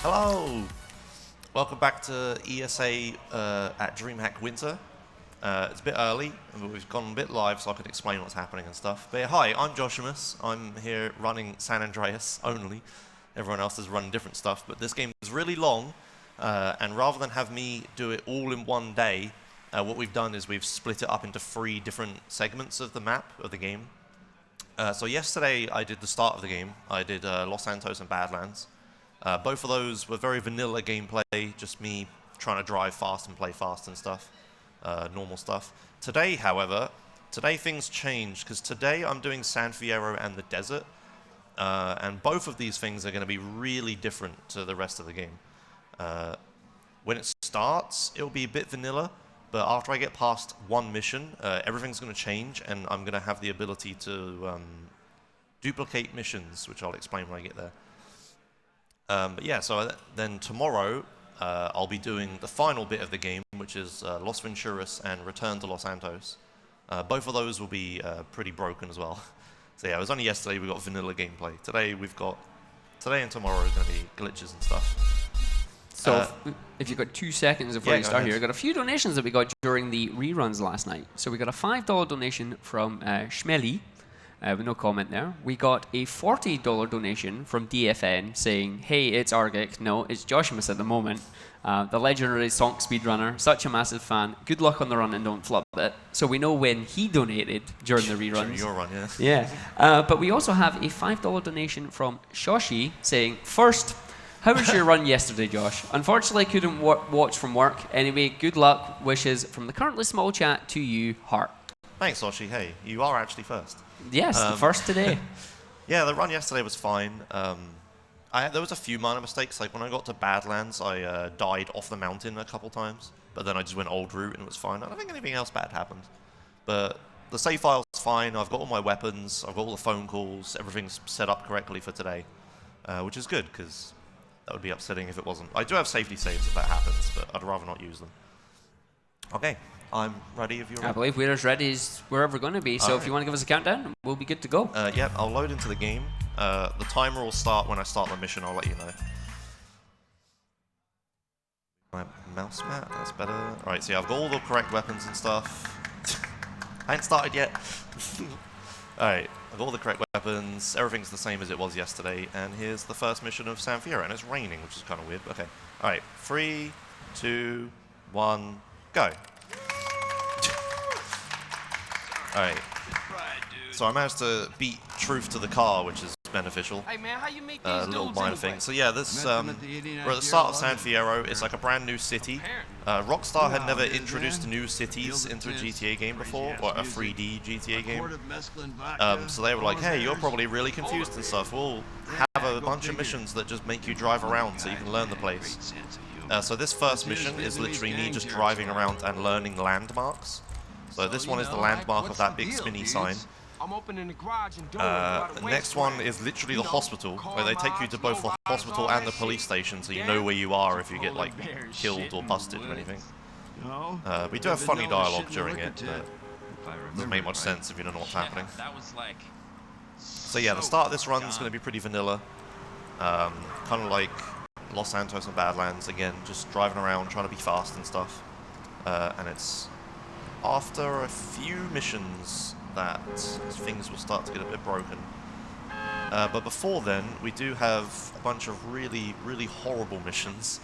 Hello! Welcome back to ESA at Dreamhack Winter. It's a bit early, but we've gone a bit live so I can explain what's happening and stuff. But yeah, hi, I'm Joshimuz. I'm here running San Andreas only. Everyone else is running different stuff, but this game is really long, and rather than have me do it all in one day, what we've done is we've split it up into 3 different segments of the map, of the game. So yesterday I did the start of the game. I did Los Santos and Badlands. Both of those were very vanilla gameplay, just me trying to drive fast and play fast and stuff, normal stuff. Today, however, things changed, because today I'm doing San Fierro and the desert, and both of these things are going to be really different to the rest of the game. When it starts, it'll be a bit vanilla, but after I get past one mission, everything's going to change, and I'm going to have the ability to duplicate missions, which I'll explain when I get there. But yeah, so then tomorrow I'll be doing the final bit of the game, which is Los Venturas and Return to Los Santos. Both of those will be pretty broken as well. So yeah, it was only yesterday we got vanilla gameplay. Today and tomorrow is going to be glitches and stuff. So if you've got 2 seconds before you start here, I got a few donations that we got during the reruns last night. So we got a $5 donation from Schmelly. With no comment there. We got a $40 donation from DFN saying, hey, it's Argic. No, it's Joshimuz at the moment. The legendary Sonk speedrunner. Such a massive fan. Good luck on the run and don't flub it. So we know when he donated during the reruns. During your run, yeah. Yeah. But we also have a $5 donation from Shoshi saying, first, how was your run yesterday, Josh? Unfortunately, I couldn't watch from work. Anyway, good luck. Wishes from the currently small chat to you, Heart. Thanks, Oshi. Hey, you are actually first. Yes, the first today. Yeah, the run yesterday was fine. There was a few minor mistakes. Like when I got to Badlands, I died off the mountain a couple times, but then I just went old route and it was fine. I don't think anything else bad happened. But the save file's fine. I've got all my weapons. I've got all the phone calls. Everything's set up correctly for today, which is good because that would be upsetting if it wasn't. I do have safety saves if that happens, but I'd rather not use them. Okay. I'm ready if you're ready. I believe we're as ready as we're ever going to be. So if you want to give us a countdown, we'll be good to go. Yeah, I'll load into the game. The timer will start when I start the mission. I'll let you know. My mouse mat, that's better. Alright, so yeah, I've got all the correct weapons and stuff. I ain't started yet. Alright, I've got all the correct weapons. Everything's the same as it was yesterday. And here's the first mission of San Fierro. And it's raining, which is kind of weird. Okay. Alright, 3, 2, 1, go. Alright, so I managed to beat Truth to the car, which is beneficial. Hey man, how you meet these little dudes minor anyway? thing. So yeah, this we're at the start of San Fierro. It's like a brand new city. Rockstar had never introduced new cities into a GTA game before, or a 3D GTA game. So they were like, hey, you're probably really confused and stuff. We'll have a bunch of missions that just make you drive around so you can learn the place. So this first mission is literally me just driving around and learning landmarks. So this one is the landmark of that big spinny sign. The next one is literally the hospital, where they take you to both the hospital and the police station, so you know where you are if you get like killed or busted or anything. We do have funny dialogue during it, but it doesn't make much sense if you don't know what's happening. So yeah, the start of this run is going to be pretty vanilla, kind of like Los Santos and Badlands again, just driving around trying to be fast and stuff, and it's after a few missions that things will start to get a bit broken. But before then, we do have a bunch of really, really horrible missions.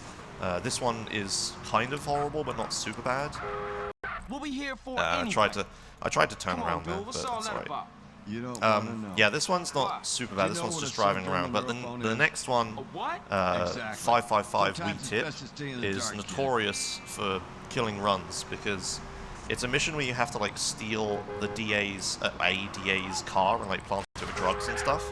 This one is kind of horrible, but not super bad. What we here for I tried to turn around there, but it's alright. Yeah, this one's not super bad. This one's just driving around. But then the next one, 555 Wheat Tip, is notorious for killing runs because it's a mission where you have to like steal the DA's car and like plant it with drugs and stuff.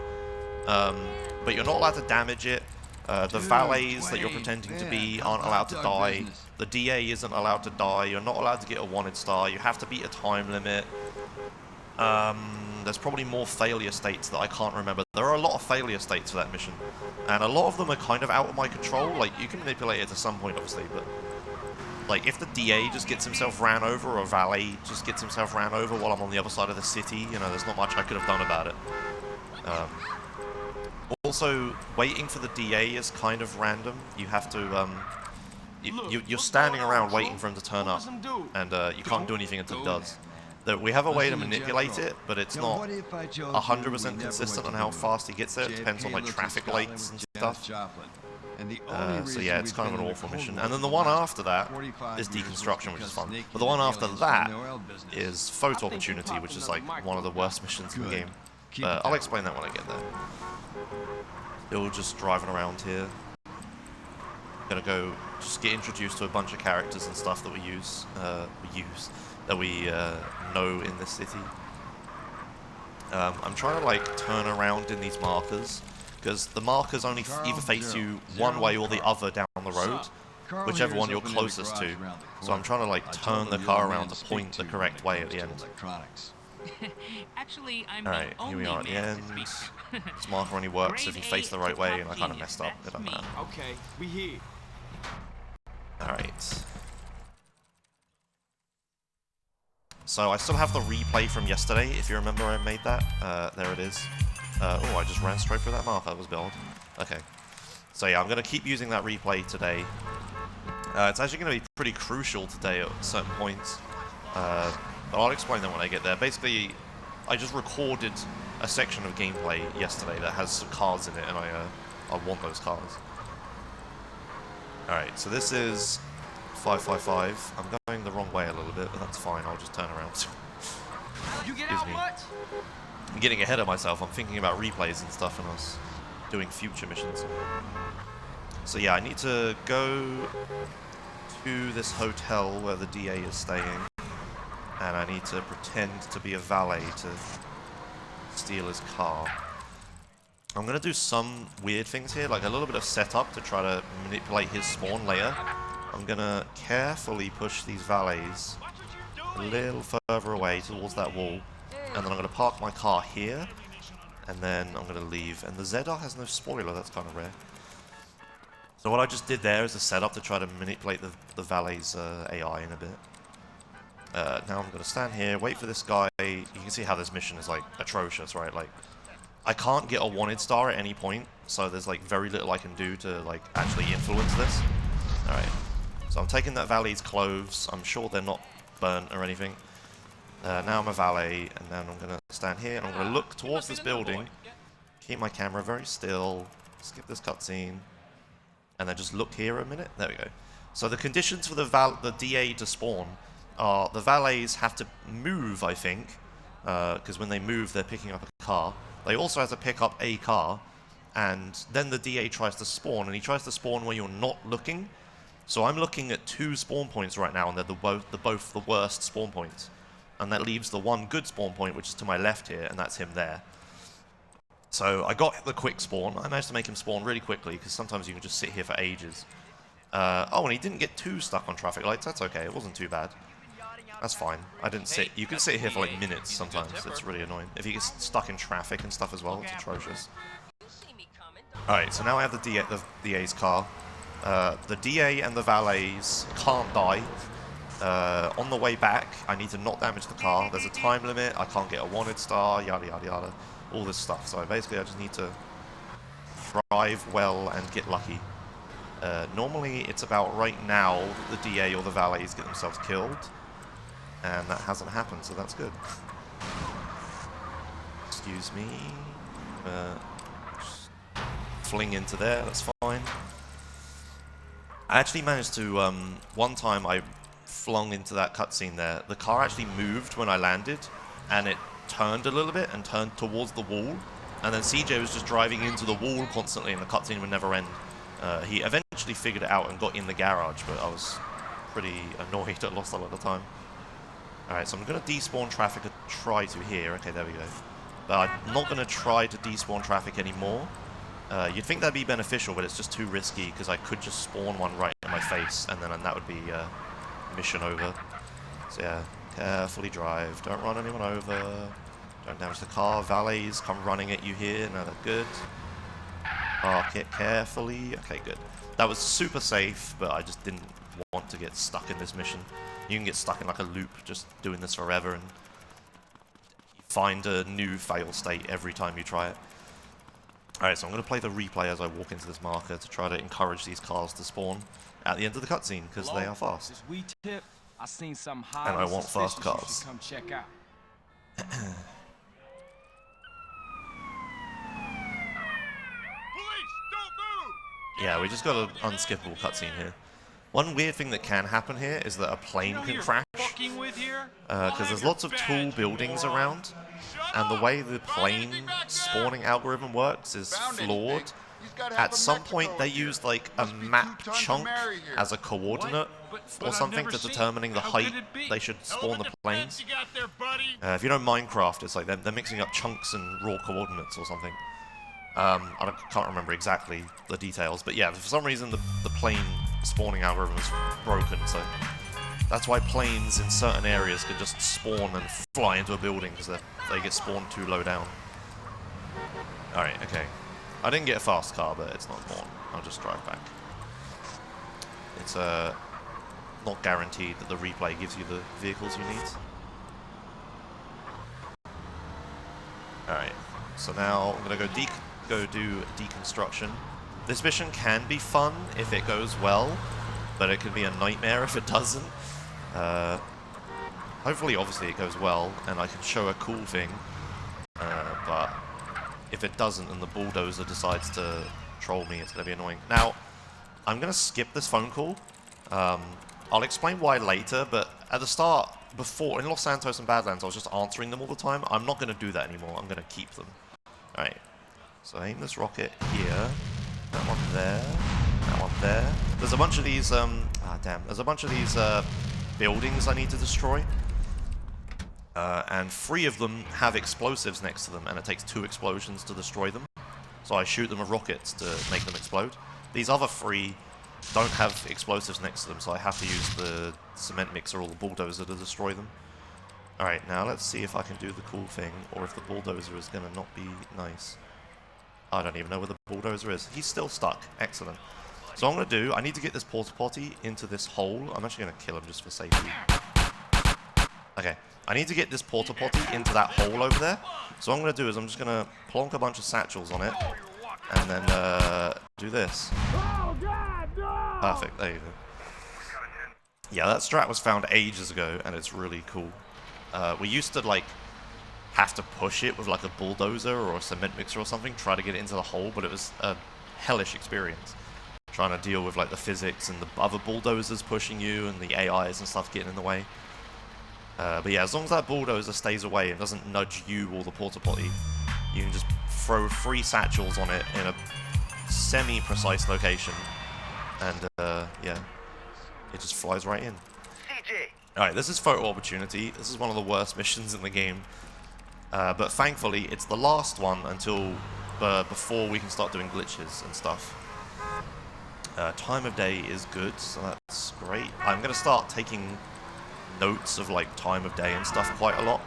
But you're not allowed to damage it. The valets that you're pretending to be aren't allowed to die. The DA isn't allowed to die. You're not allowed to get a wanted star. You have to beat a time limit. There's probably more failure states that I can't remember. There are a lot of failure states for that mission, and a lot of them are kind of out of my control. Like you can manipulate it to some point, obviously, but like if the DA just gets himself ran over, or a valet just gets himself ran over while I'm on the other side of the city, you know, there's not much I could have done about it. Also, waiting for the DA is kind of random. You have to, you're standing around waiting for him to turn up, and you can't do anything until he does. We have a way to manipulate it, but it's not 100% consistent on how fast he gets there. It depends on like traffic lights and stuff. So yeah, it's kind of an awful mission. And then the one after that is Deconstruction, which is fun. But the one after that is Photo Opportunity, which is like one of the worst missions in the game. I'll explain that when I get there. Still just driving around here. Gonna go just get introduced to a bunch of characters and stuff that we know in this city. I'm trying to like turn around in these markers because the markers only either face you one way or the other down the road, whichever one you're closest to. So I'm trying to like turn the car around to point the correct way at the end. Actually, I'm Alright, here we are at the end. This marker only works if you face the right way, and I kind of messed up. It doesn't matter. Okay, we here. Alright. So I still have the replay from yesterday, if you remember I made that. There it is. Oh, I just ran straight through that marker. That was build. Okay. So yeah, I'm going to keep using that replay today. It's actually going to be pretty crucial today at certain points. But I'll explain that when I get there. Basically, I just recorded a section of gameplay yesterday that has some cars in it, and I want those cars. Alright, so this is 555. I'm going the wrong way a little bit, but that's fine. I'll just turn around. You get out much? I'm getting ahead of myself. I'm thinking about replays and stuff, and I was doing future missions. So yeah, I need to go to this hotel where the DA is staying, and I need to pretend to be a valet to steal his car. I'm going to do some weird things here, like a little bit of setup to try to manipulate his spawn later. I'm going to carefully push these valets a little further away towards that wall, and then I'm going to park my car here, and then I'm going to leave. And the ZR has no spoiler, that's kind of rare. So what I just did there is a setup to try to manipulate the valet's AI in a bit. Now I'm going to stand here, wait for this guy. You can see how this mission is like atrocious, right? Like, I can't get a wanted star at any point, so there's like very little I can do to like actually influence this. Alright, so I'm taking that valet's clothes. I'm sure they're not burnt or anything. Now I'm a valet, and then I'm going to stand here, and I'm going to look towards this building, keep my camera very still, skip this cutscene, and then just look here a minute. There we go. So the conditions for the DA to spawn are the valets have to move, I think, because when they move, they're picking up a car. They also have to pick up a car, and then the DA tries to spawn, and he tries to spawn where you're not looking. So I'm looking at 2 spawn points right now, and they're both the worst spawn points. And that leaves the one good spawn point, which is to my left here, and that's him there. So I got the quick spawn. I managed to make him spawn really quickly, because sometimes you can just sit here for ages. Oh, and he didn't get too stuck on traffic lights. That's okay. It wasn't too bad. That's fine. I didn't sit. You can sit here for like minutes sometimes. It's really annoying. If you get stuck in traffic and stuff as well, it's atrocious. Alright, so now I have the DA's car. The DA and the valets can't die. On the way back, I need to not damage the car. There's a time limit. I can't get a wanted star, yada yada yada. All this stuff. So basically I just need to drive well and get lucky. Normally it's about right now the DA or the valets get themselves killed. And that hasn't happened, so that's good. Excuse me. Just fling into there, that's fine. I actually managed to, one time I flung into that cutscene there. The car actually moved when I landed, and it turned a little bit and turned towards the wall. And then CJ was just driving into the wall constantly, and the cutscene would never end. He eventually figured it out and got in the garage, but I was pretty annoyed. I lost a lot of time. Alright, so I'm going to despawn traffic and try to here. Okay, there we go. But I'm not going to try to despawn traffic anymore. You'd think that'd be beneficial, but it's just too risky because I could just spawn one right in my face, and then that would be mission over. So yeah, carefully drive. Don't run anyone over. Don't damage the car. Valets come running at you here. No, they're good. Park it carefully. Okay, good. That was super safe, but I just didn't want to get stuck in this mission. You can get stuck in like a loop just doing this forever, and you find a new fail state every time you try it. Alright, so I'm going to play the replay as I walk into this marker to try to encourage these cars to spawn at the end of the cutscene, because they are fast. This we tip. I seen some And I want fast cars. You should come check out. Yeah, we just got an unskippable cutscene here. One weird thing that can happen here is that a plane can crash, because there's lots of tall buildings around, and the way the plane spawning algorithm works is flawed. At some point they used like a map chunk as a coordinate or something for determining the height they should spawn the planes. If you know Minecraft, it's like they're mixing up chunks and raw coordinates or something. I can't remember exactly the details, but yeah, for some reason the plane spawning algorithm is broken, so that's why planes in certain areas can just spawn and fly into a building because they get spawned too low down. Alright, okay. I didn't get a fast car, but it's not important. I'll just drive back. It's not guaranteed that the replay gives you the vehicles you need. Alright, so now I'm going to go do Deconstruction. This mission can be fun if it goes well, but it can be a nightmare if it doesn't. Hopefully, obviously, it goes well, and I can show a cool thing, but if it doesn't and the bulldozer decides to troll me, it's going to be annoying. Now, I'm going to skip this phone call. I'll explain why later, but at the start, before, in Los Santos and Badlands, I was just answering them all the time. I'm not going to do that anymore. I'm going to keep them. Alright, so aim this rocket here, that one there, that one there. There's a bunch of these, there's a bunch of these buildings I need to destroy. And 3 of them have explosives next to them, and it takes 2 explosions to destroy them. So I shoot them with rockets to make them explode. These other 3 don't have explosives next to them, so I have to use the cement mixer or the bulldozer to destroy them. Alright, now let's see if I can do the cool thing, or if the bulldozer is going to not be nice. I don't even know where the bulldozer is. He's still stuck. Excellent. So what I'm going to do, I need to get this porta potty into this hole. I'm actually going to kill him just for safety. Okay. I need to get this porta potty into that hole over there. So what I'm going to do is I'm just going to plonk a bunch of satchels on it, and then do this. Perfect. There you go. Yeah, that strat was found ages ago, and it's really cool. We used to like have to push it with like a bulldozer or a cement mixer or something, try to get it into the hole, but it was a hellish experience. Trying to deal with like the physics and the other bulldozers pushing you and the AIs and stuff getting in the way. But yeah, as long as that bulldozer stays away and doesn't nudge you or the porta potty, you can just throw 3 satchels on it in a semi-precise location, and yeah, it just flies right in. Alright, this is Photo Opportunity. This is one of the worst missions in the game, but thankfully it's the last one until before we can start doing glitches and stuff. Time of day is good, so that's great. I'm going to start taking notes of like time of day and stuff quite a lot.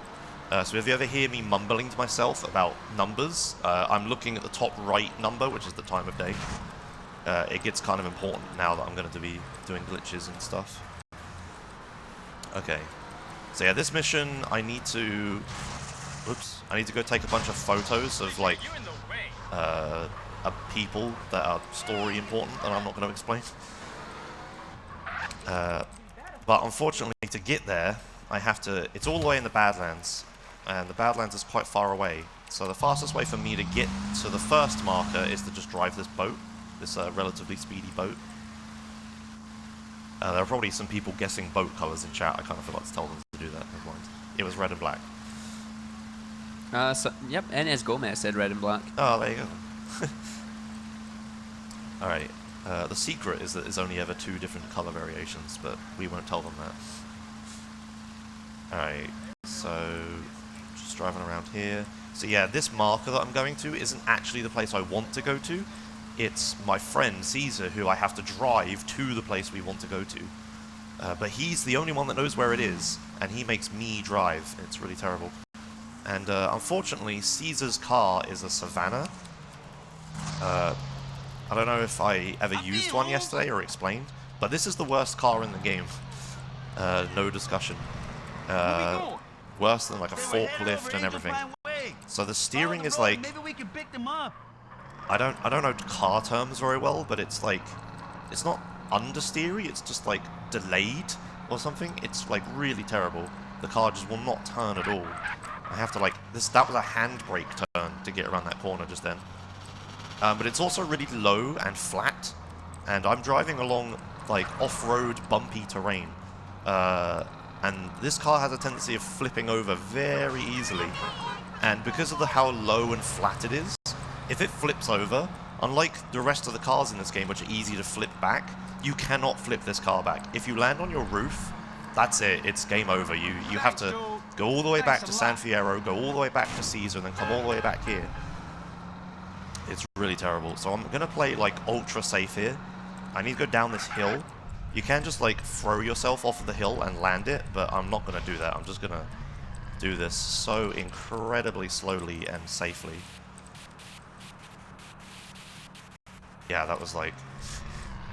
So if you ever hear me mumbling to myself about numbers, I'm looking at the top right number, which is the time of day. It gets kind of important now that I'm going to be doing glitches and stuff. Okay, so yeah, this mission I need to go take a bunch of photos of like people that are story important that I'm not going to explain. But unfortunately, to get there, I have to. It's all the way in the Badlands, and the Badlands is quite far away. So the fastest way for me to get to the first marker is to just drive this boat, this relatively speedy boat. There are probably some people guessing boat colors in chat. I kind of forgot to tell them to do that. Never mind. It was red and black. Yep, Inez Gomez said red and black. Oh, there you go. All right. The secret is that there's only ever 2 different color variations, but we won't tell them that. Alright, so just driving around here. So yeah, this marker that I'm going to isn't actually the place I want to go to. It's my friend Caesar, who I have to drive to the place we want to go to. But he's the only one that knows where it is, and he makes me drive. It's really terrible. And unfortunately, Caesar's car is a Savannah. I don't know if I ever used one yesterday or explained, but this is the worst car in the game. No discussion. Worse than like a forklift and everything. So the steering is like... Maybe we can pick them up. I don't know car terms very well, but it's like, it's not understeery, it's just like delayed or something. It's like really terrible. The car just will not turn at all. I have to like, that was a handbrake turn to get around that corner just then. But it's also really low and flat, and I'm driving along like off-road bumpy terrain. And this car has a tendency of flipping over very easily. And because of how low and flat it is, if it flips over, unlike the rest of the cars in this game, which are easy to flip back, you cannot flip this car back. If you land on your roof, that's it. It's game over. You have to go all the way back to San Fierro, go all the way back to Caesar, and then come all the way back here. It's really terrible. So I'm going to play like ultra safe here. I need to go down this hill. You can just like throw yourself off of the hill and land it, but I'm not going to do that. I'm just going to do this so incredibly slowly and safely. Yeah, that was like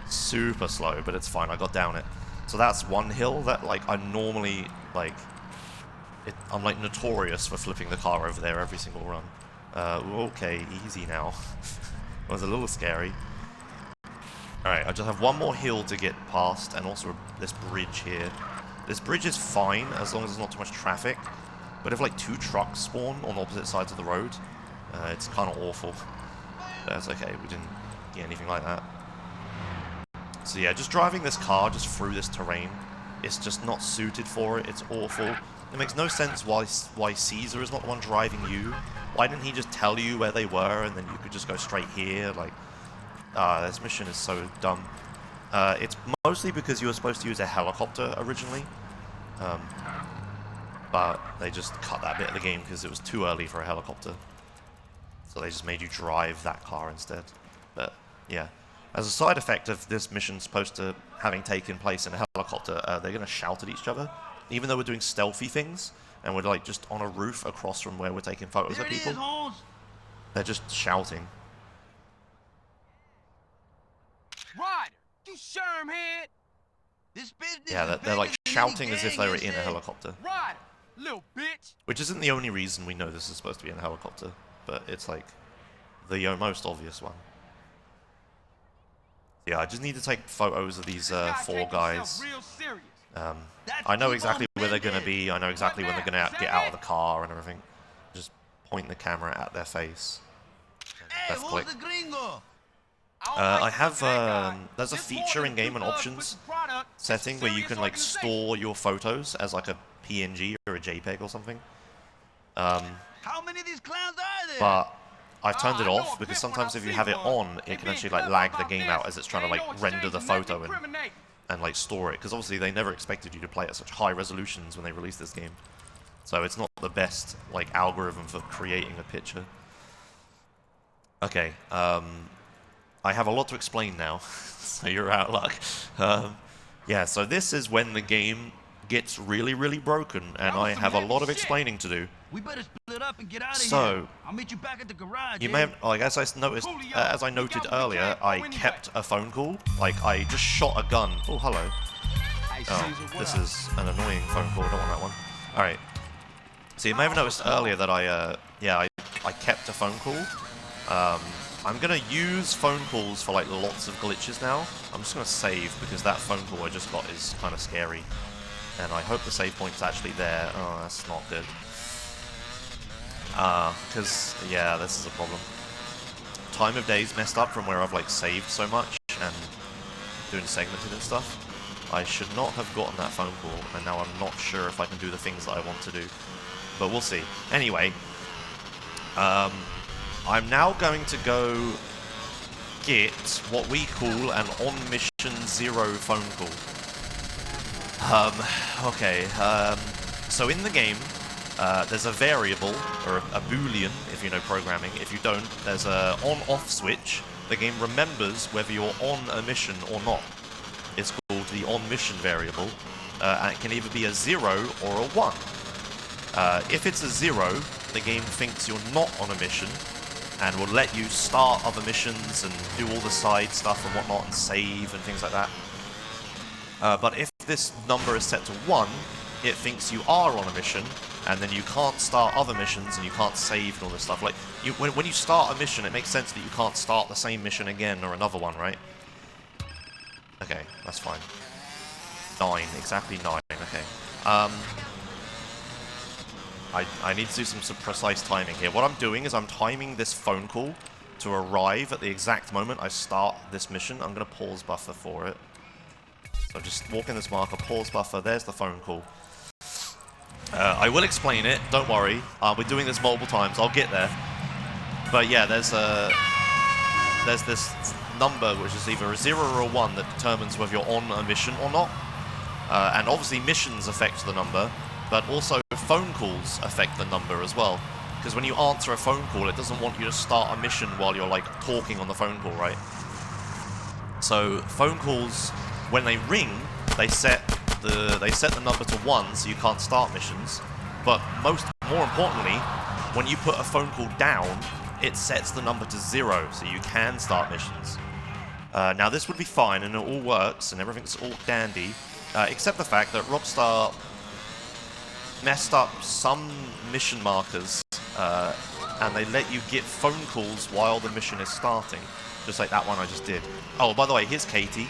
super slow, but it's fine. I got down it. So that's one hill that like I normally like. I'm like notorious for flipping the car over there every single run. Okay, easy now. It was a little scary. Alright, I just have one more hill to get past, and also this bridge here. This bridge is fine, as long as there's not too much traffic. But if like 2 trucks spawn on opposite sides of the road, it's kind of awful. That's okay, we didn't get anything like that. So yeah, just driving this car just through this terrain, it's just not suited for it, it's awful. It makes no sense why Caesar is not the one driving you. Why didn't he just tell you where they were, and then you could just go straight here? Like, this mission is so dumb. It's mostly because you were supposed to use a helicopter originally. But they just cut that bit of the game because it was too early for a helicopter. So they just made you drive that car instead. But, yeah. As a side effect of this mission supposed to having taken place in a helicopter, they're going to shout at each other. Even though we're doing stealthy things, and we're like just on a roof across from where we're taking photos of people, they're just shouting. Ryder, you shermhead. This business Yeah, they're like shouting as if they were in a helicopter. Ryder, little bitch. Which isn't the only reason we know this is supposed to be in a helicopter, but it's like the most obvious one. Yeah, I just need to take photos of these 4 guys. I know exactly where they're going to be. I know exactly when they're going to get out of the car and everything. Just point the camera at their face. Left click. I have, there's a feature in game and options setting where you can like store your photos as like a PNG or a JPEG or something. How many of these clowns are there? But I've turned it off because sometimes if you have it on, it can actually like lag the game out as it's trying to like render the photo and like store it. Because obviously they never expected you to play at such high resolutions when they released this game. So it's not the best like algorithm for creating a picture. Okay, I have a lot to explain now, so you're out of luck. Yeah, so this is when the game gets really, really broken, and I have a lot of explaining to do. We better split up and get out of here. So, I'll meet you back at the garage. you may have, like, as I noted earlier, I kept a phone call. Like, I just shot a gun. Oh, hello. Oh, this is an annoying phone call. I don't want that one. All right. So you may have noticed earlier that I kept a phone call. I'm gonna use phone calls for like lots of glitches now. I'm just gonna save because that phone call I just got is kind of scary. And I hope the save point's actually there. Oh, that's not good. Because, yeah, this is a problem. Time of day's messed up from where I've, like, saved so much and doing segmented and stuff. I should not have gotten that phone call, and now I'm not sure if I can do the things that I want to do. But we'll see. Anyway, I'm now going to go get what we call an on-mission 0 phone call. So in the game, there's a variable, or a boolean, if you know programming. If you don't, there's a on-off switch. The game remembers whether you're on a mission or not. It's called the on-mission variable, and it can either be a 0 or a 1. If it's a 0, the game thinks you're not on a mission, and will let you start other missions and do all the side stuff and whatnot, and save and things like that. But if this number is set to 1, it thinks you are on a mission, and then you can't start other missions, and you can't save and all this stuff. Like, when you start a mission, it makes sense that you can't start the same mission again or another one, right? Okay, that's fine. 9, exactly 9, okay. I need to do some precise timing here. What I'm doing is I'm timing this phone call to arrive at the exact moment I start this mission. I'm going to pause buffer for it. So just walk in this marker, pause buffer, there's the phone call. I will explain it, don't worry. We're doing this multiple times, I'll get there. But yeah, there's this number which is either a 0 or a 1 that determines whether you're on a mission or not. And obviously missions affect the number, but also phone calls affect the number as well. Because when you answer a phone call, it doesn't want you to start a mission while you're like talking on the phone call, right? So phone calls, when they ring, they set the number to 1, so you can't start missions. But more importantly, when you put a phone call down, it sets the number to 0, so you can start missions. Now this would be fine, and it all works, and everything's all dandy, except the fact that Rockstar messed up some mission markers, and they let you get phone calls while the mission is starting, just like that one I just did. Oh, by the way, here's Katie.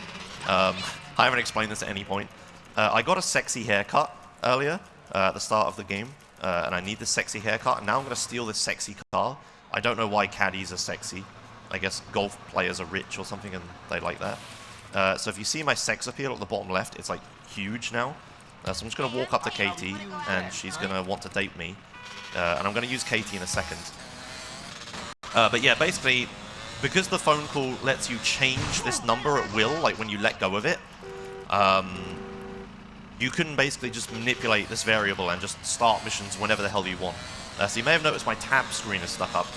I haven't explained this at any point. I got a sexy haircut earlier at the start of the game, and I need this sexy haircut, and now I'm going to steal this sexy car. I don't know why caddies are sexy. I guess golf players are rich or something, and they like that. So if you see my sex appeal at the bottom left, it's like huge now. So I'm just going to walk up to Katie, and she's going to want to date me. And I'm going to use Katie in a second. But yeah, basically, because the phone call lets you change this number at will, like when you let go of it, you can basically just manipulate this variable and just start missions whenever the hell you want. So you may have noticed my tab screen is stuck up.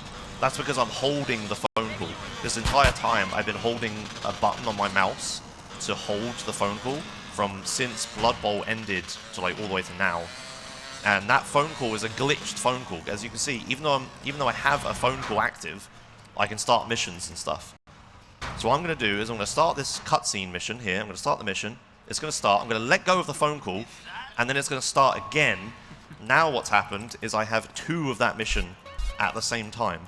That's because I'm holding the phone call. This entire time, I've been holding a button on my mouse to hold the phone call from since Blood Bowl ended to like all the way to now. And that phone call is a glitched phone call. As you can see, even though I have a phone call active, I can start missions and stuff. So what I'm going to do is I'm going to start this cutscene mission here. I'm going to start the mission. It's going to start. I'm going to let go of the phone call, and then it's going to start again. Now what's happened is I have 2 of that mission at the same time.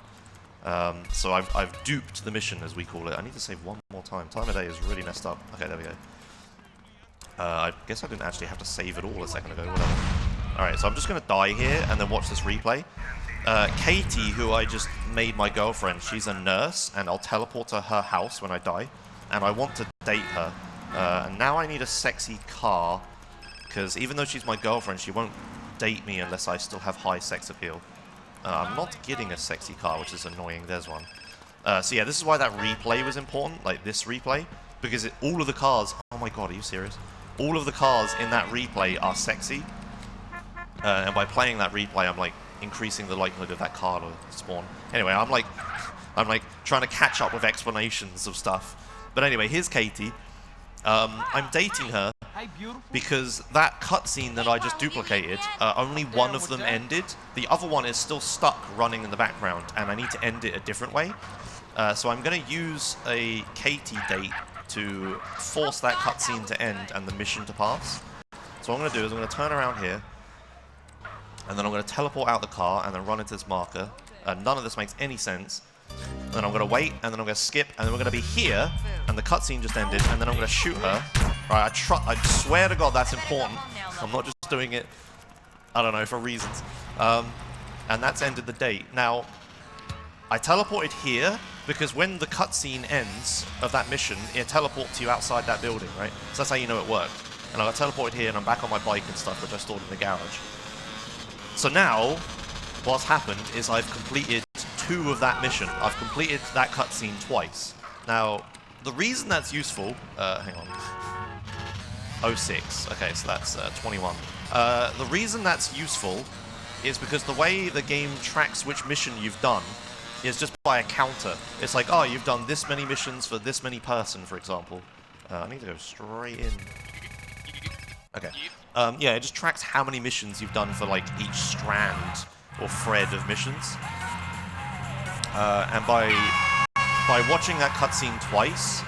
So I've duped the mission, as we call it. I need to save one more time. Time of day is really messed up. Okay, there we go. I guess I didn't actually have to save it all a second ago. Whatever. Alright, so I'm just going to die here and then watch this replay. Katie, who I just made my girlfriend, she's a nurse, and I'll teleport to her house when I die. And I want to date her. And now I need a sexy car, because even though she's my girlfriend, she won't date me unless I still have high sex appeal. I'm not getting a sexy car, which is annoying. There's one. So yeah, this is why that replay was important, like this replay, because all of the cars... Oh my god, are you serious? All of the cars in that replay are sexy. And by playing that replay, I'm like increasing the likelihood of that car to spawn. Anyway, I'm like trying to catch up with explanations of stuff. But anyway, here's Katie. I'm dating her because that cutscene that I just duplicated, only one of them ended. The other one is still stuck running in the background, and I need to end it a different way. So I'm going to use a Katie date to force that cutscene to end and the mission to pass. So what I'm going to do is I'm going to turn around here, and then I'm going to teleport out the car and then run into this marker. None of this makes any sense. And then I'm going to wait, and then I'm going to skip, and then we're going to be here, and the cutscene just ended, and then I'm going to shoot her. Alright, I swear to God that's important. I'm not just doing it, I don't know, for reasons. And that's ended the date. Now, I teleported here, because when the cutscene ends of that mission, it teleports you outside that building, right? So that's how you know it worked. And I got teleported here, and I'm back on my bike and stuff, which I stored in the garage. So now, what's happened is I've completed 2 of that mission. I've completed that cutscene twice. Now, the reason that's useful... hang on. 06. Okay, so that's 21. The reason that's useful is because the way the game tracks which mission you've done is just by a counter. It's like, oh, you've done this many missions for this many person, for example. I need to go straight in. Okay. Yeah, it just tracks how many missions you've done for, like, each strand or thread of missions. And by watching that cutscene twice,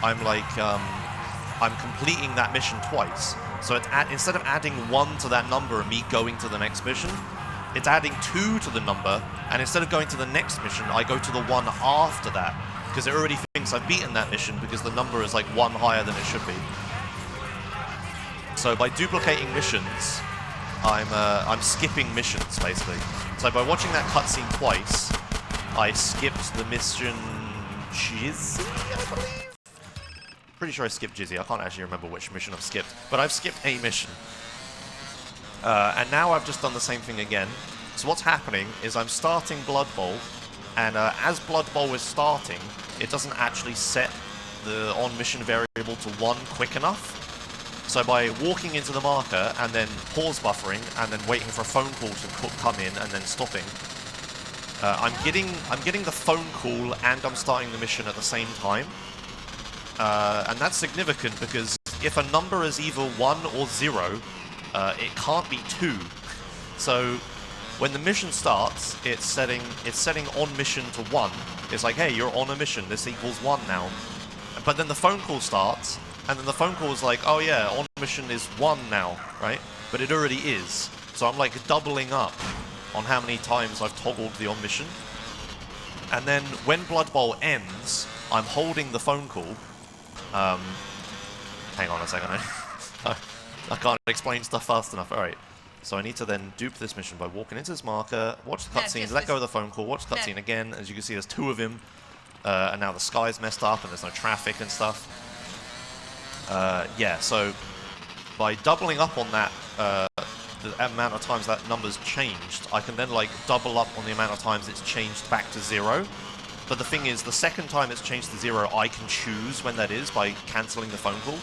I'm like, I'm completing that mission twice. So it's instead of adding 1 to that number and me going to the next mission, it's adding 2 to the number, and instead of going to the next mission, I go to the one after that, because it already thinks I've beaten that mission because the number is like 1 higher than it should be. So by duplicating missions, I'm skipping missions, basically. So by watching that cutscene twice, I skipped the mission Jizzy, I believe? Pretty sure I skipped Jizzy. I can't actually remember which mission I've skipped, but I've skipped a mission. And now I've just done the same thing again. So what's happening is I'm starting Blood Bowl, and as Blood Bowl is starting, it doesn't actually set the on-mission variable to 1 quick enough. So by walking into the marker and then pause buffering and then waiting for a phone call to come in and then stopping, I'm getting the phone call and I'm starting the mission at the same time. And that's significant because if a number is either 1 or 0, it can't be 2. So when the mission starts, it's setting on mission to 1. It's like, hey, you're on a mission. This equals 1 now. But then the phone call starts, and then the phone call is like, oh yeah, on mission is 1 now, right? But it already is. So I'm like doubling up on how many times I've toggled the on mission. And then when Blood Bowl ends, I'm holding the phone call. Hang on a second. I can't explain stuff fast enough. Alright. So I need to then dupe this mission by walking into this marker, watch the cutscene, let go of the phone call, watch the cutscene again. As you can see, there's 2 of him. And now the sky's messed up and there's no traffic and stuff. Yeah, so by doubling up on that, the amount of times that number's changed, I can then like double up on the amount of times it's changed back to 0. But the thing is, the second time it's changed to 0, I can choose when that is by cancelling the phone call.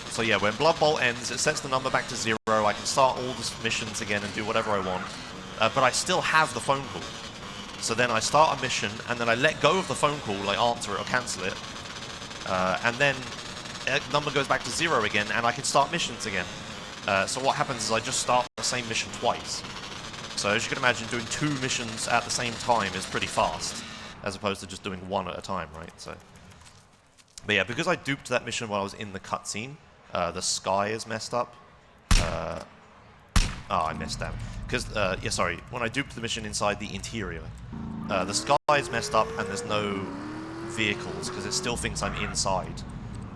So yeah, when Blood Bowl ends, it sets the number back to 0. I can start all the missions again and do whatever I want. But I still have the phone call. So then I start a mission, and then I let go of the phone call, like answer it or cancel it. And then the number goes back to 0 again, and I can start missions again. So what happens is I just start the same mission twice. So as you can imagine, doing 2 missions at the same time is pretty fast, as opposed to just doing 1 at a time, right? So, but yeah, because I duped that mission while I was in the cutscene, the sky is messed up. Oh, I missed that. Because, yeah, sorry, when I duped the mission inside the interior, the sky is messed up and there's no vehicles, because it still thinks I'm inside.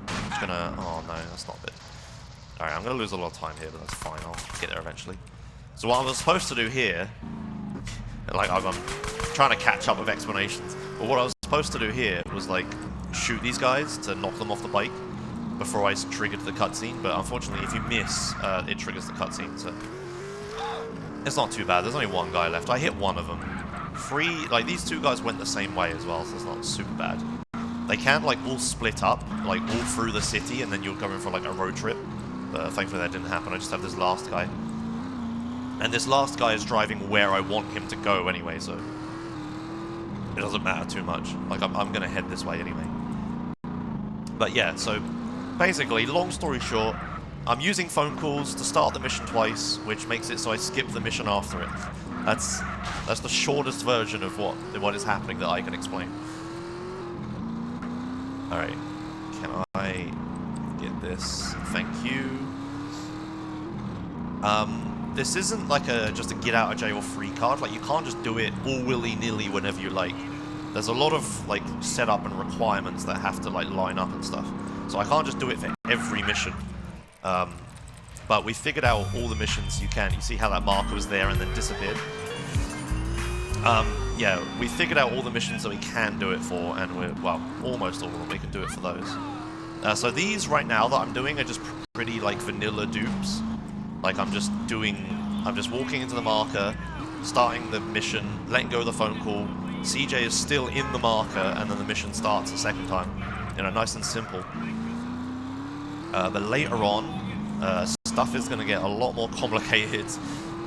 I'm just gonna, oh no, that's not good. Alright, I'm gonna lose a lot of time here, but that's fine, I'll get there eventually. So what I was supposed to do here, like I'm trying to catch up with explanations, but what I was supposed to do here was like shoot these guys to knock them off the bike before I triggered the cutscene, but unfortunately if you miss, it triggers the cutscene, so it's not too bad. There's only 1 guy left. I hit 1 of them. 3, like these 2 guys went the same way as well, so it's not super bad. They can like all split up, like all through the city, and then you're going for like a road trip, but thankfully that didn't happen. I just have this last guy. And this last guy is driving where I want him to go anyway, so it doesn't matter too much. Like, I'm going to head this way anyway. But yeah, so basically, long story short, I'm using phone calls to start the mission twice, which makes it so I skip the mission after it. That's the shortest version of what is happening that I can explain. Alright, can I get this? Thank you. This isn't like just a get out of jail free card. Like, you can't just do it all willy-nilly whenever you like. There's a lot of like setup and requirements that have to like line up and stuff. So I can't just do it for every mission. But we figured out all the missions you can. You see how that marker was there and then disappeared? Yeah, we figured out all the missions that we can do it for, and we're, well, almost all of them, we can do it for those. So these right now that I'm doing are just pretty like vanilla dupes. Like I'm just walking into the marker, starting the mission, letting go of the phone call. CJ is still in the marker, and then the mission starts a second time. You know, nice and simple. But later on, stuff is going to get a lot more complicated,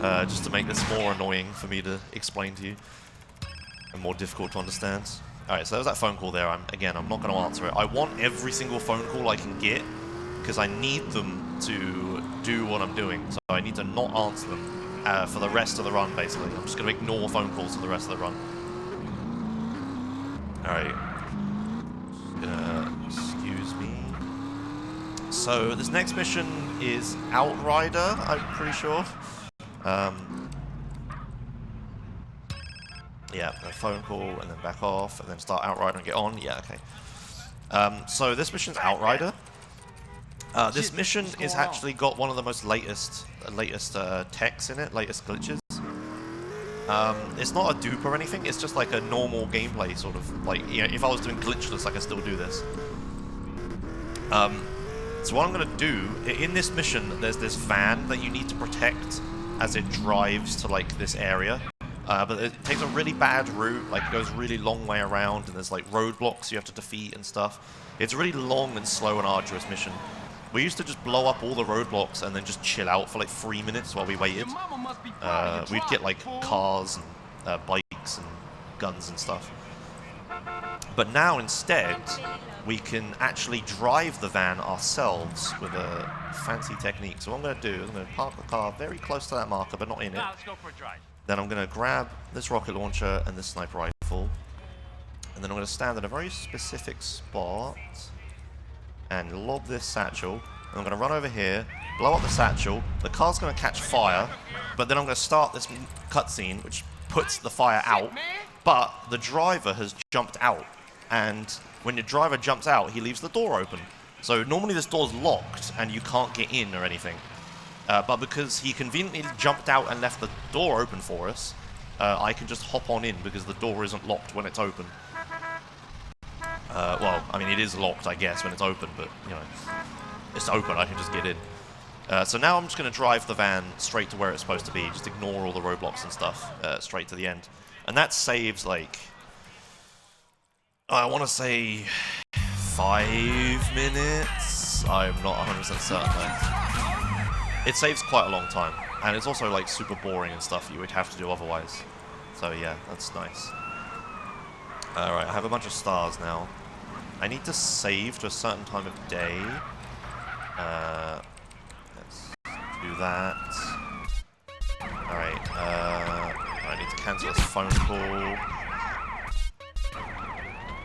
just to make this more annoying for me to explain to you, and more difficult to understand. Alright, so there was that phone call there. I'm not going to answer it. I want every single phone call I can get, because I need them to do what I'm doing. So I need to not answer them for the rest of the run, basically. I'm just going to ignore phone calls for the rest of the run. Alright. Excuse me. So this next mission is Outrider, I'm pretty sure. Yeah, a phone call and then back off and then start Outrider and get on. Yeah, okay. So this mission's Outrider. This mission is actually got one of the most latest techs in it, latest glitches. It's not a dupe or anything, it's just like a normal gameplay sort of, like, you know, if I was doing glitchless I could still do this. So what I'm going to do, in this mission there's this van that you need to protect as it drives to like this area. But it takes a really bad route, like it goes a really long way around and there's like roadblocks you have to defeat and stuff. It's a really long and slow and arduous mission. We used to just blow up all the roadblocks and then just chill out for like 3 minutes while we waited. We'd get like cars and bikes and guns and stuff. But now instead, we can actually drive the van ourselves with a fancy technique. So what I'm going to do is I'm going to park the car very close to that marker, but not in it. Then I'm going to grab this rocket launcher and this sniper rifle. And then I'm going to stand at a very specific spot and lob this satchel. And I'm going to run over here, blow up the satchel. The car's going to catch fire, but then I'm going to start this cutscene, which puts the fire out. But the driver has jumped out. And when your driver jumps out, he leaves the door open. So normally this door's locked and you can't get in or anything. But because he conveniently jumped out and left the door open for us, I can just hop on in because the door isn't locked when it's open. Well, I mean, it is locked, I guess, when it's open, but, you know, it's open, I can just get in. So now I'm just going to drive the van straight to where it's supposed to be, just ignore all the roadblocks and stuff, straight to the end. And that saves, like, I want to say 5 minutes? I'm not 100% certain, though. It saves quite a long time, and it's also, like, super boring and stuff you would have to do otherwise. So, yeah, that's nice. Alright, I have a bunch of stars now. I need to save to a certain time of day. Let's do that. Alright, I need to cancel this phone call.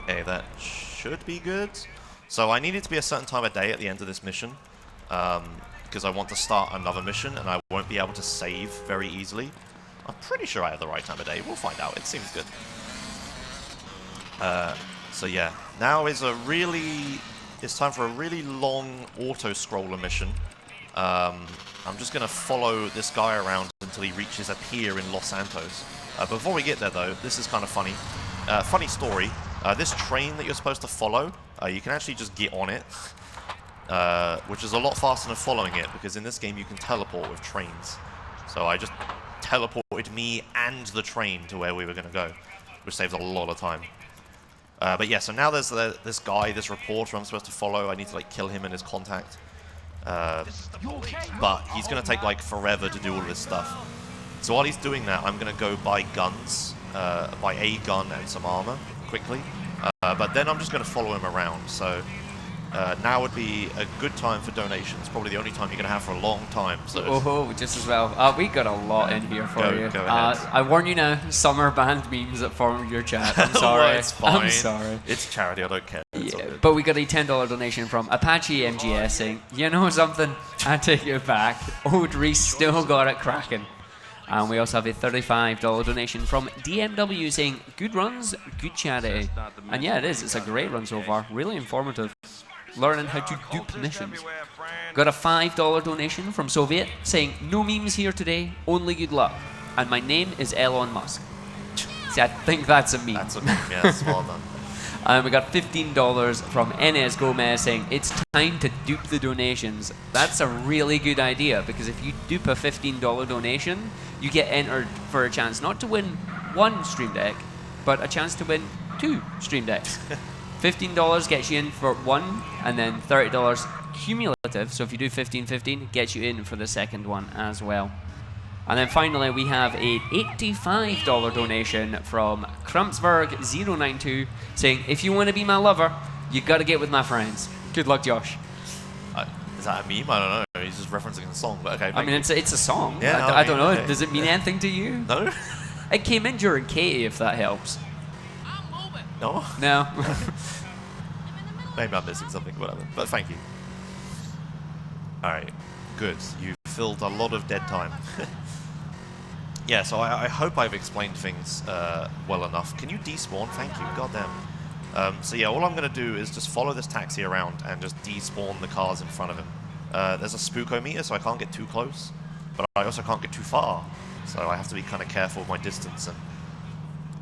Okay, that should be good. So I need it to be a certain time of day at the end of this mission. Because I want to start another mission and I won't be able to save very easily. I'm pretty sure I have the right time of day. We'll find out. It seems good. So yeah, now is it's time for a really long auto-scroller mission. I'm just going to follow this guy around until he reaches a pier in Los Santos. Before we get there though, this is kind of funny. Funny story, this train that you're supposed to follow, you can actually just get on it. Which is a lot faster than following it, because in this game you can teleport with trains. So I just teleported me and the train to where we were going to go, which saves a lot of time. But yeah, so now there's this guy, this reporter I'm supposed to follow. I need to like kill him and his contact. But he's going to take like forever to do all this stuff. So while he's doing that, I'm going to go buy guns, buy a gun and some armor quickly. But then I'm just going to follow him around. So now would be a good time for donations. Probably the only time you're going to have for a long time. So oh, just as well. We got a lot in here for you. Go ahead. I warn you now, summer banned memes that form your chat. I'm sorry. Well, it's fine. I'm sorry. It's charity, I don't care. Yeah, but we got a $10 donation from Apache MGS saying, you know something? I take it back. Old Reese still got it cracking. And we also have a $35 donation from DMW saying, good runs, good charity. And yeah, it is. It's a great run so far. Really informative. Learning how to dupe missions. Got a $5 donation from Soviet saying, no memes here today, only good luck. And my name is Elon Musk. See, I think that's a meme. That's a meme, yeah, that's well done. And we got $15 from NS Gomez saying, it's time to dupe the donations. That's a really good idea, because if you dupe a $15 donation, you get entered for a chance not to win one Stream Deck, but a chance to win 2 Stream Decks. $15 gets you in for one, and then $30 cumulative. So if you do 15-15, gets you in for the second one as well. And then finally, we have a $85 donation from Krumpsberg092 saying, if you want to be my lover, you got to get with my friends. Good luck, Josh. Is that a meme? I don't know. He's just referencing the song, but okay. I mean, it's a song. Yeah, I don't know. Okay. Does it mean anything to you? No. It came in during Katie, if that helps. No? No. Maybe I'm missing something, whatever. But thank you. Alright, good. You filled a lot of dead time. Yeah, so I hope I've explained things well enough. Can you despawn? Thank you, goddamn. So yeah, all I'm going to do is just follow this taxi around and just despawn the cars in front of him. There's a spookometer, so I can't get too close, but I also can't get too far, so I have to be kind of careful with my distance. And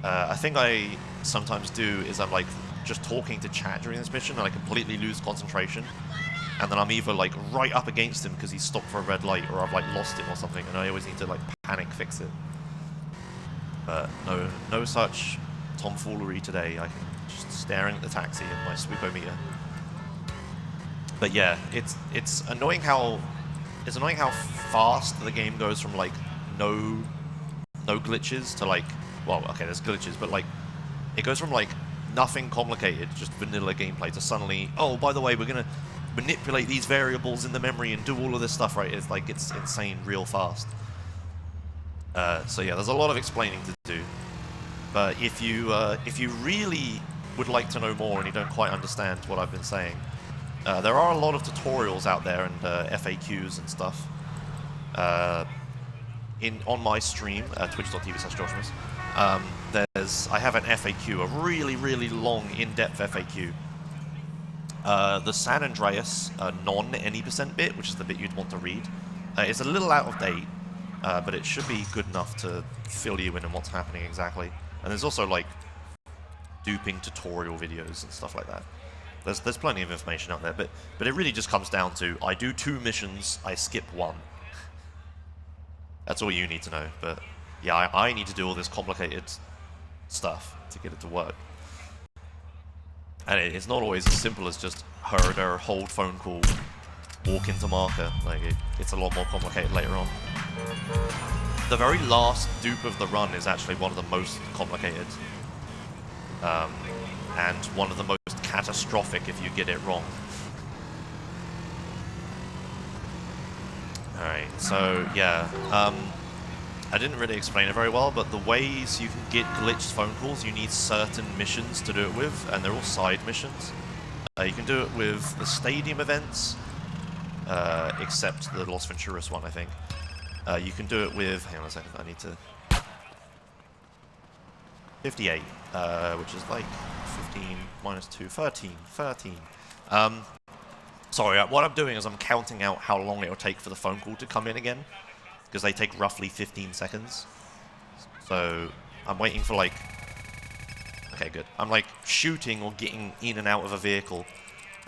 I think I sometimes do is I'm like just talking to chat during this mission and I completely lose concentration, and then I'm either like right up against him because he's stopped for a red light, or I've like lost him or something, and I always need to like panic fix it. But no such tomfoolery today. I can just staring at the taxi and my spookometer. But yeah, it's annoying how fast the game goes from like no glitches to like, well, okay, there's glitches, but like it goes from like nothing complicated, just vanilla gameplay, to suddenly, oh, by the way, we're gonna manipulate these variables in the memory and do all of this stuff, right? It's like it's insane real fast. So yeah, there's a lot of explaining to do. But if you really would like to know more and you don't quite understand what I've been saying, there are a lot of tutorials out there and FAQs and stuff. On my stream, twitch.tv/Joshimuz, I have an FAQ, a really long, in-depth FAQ. The San Andreas non-any % bit, which is the bit you'd want to read, is a little out of date, but it should be good enough to fill you in on what's happening exactly. And there's also like duping tutorial videos and stuff like that. There's plenty of information out there, but it really just comes down to I do 2 missions, I skip 1. That's all you need to know. But yeah, I need to do all this complicated stuff to get it to work. And it's not always as simple as just herder, hold phone call, walk into marker. Like it's a lot more complicated later on. The very last dupe of the run is actually one of the most complicated. And one of the most catastrophic if you get it wrong. Alright, so yeah, I didn't really explain it very well, but the ways you can get glitched phone calls, you need certain missions to do it with, and they're all side missions. You can do it with the stadium events, except the Los Venturas one, I think. You can do it with, hang on a second, I need to... 58, which is like 15 minus 2, 13. Sorry, what I'm doing is I'm counting out how long it will take for the phone call to come in again, because they take roughly 15 seconds. So I'm waiting for like... Okay, good. I'm like shooting or getting in and out of a vehicle,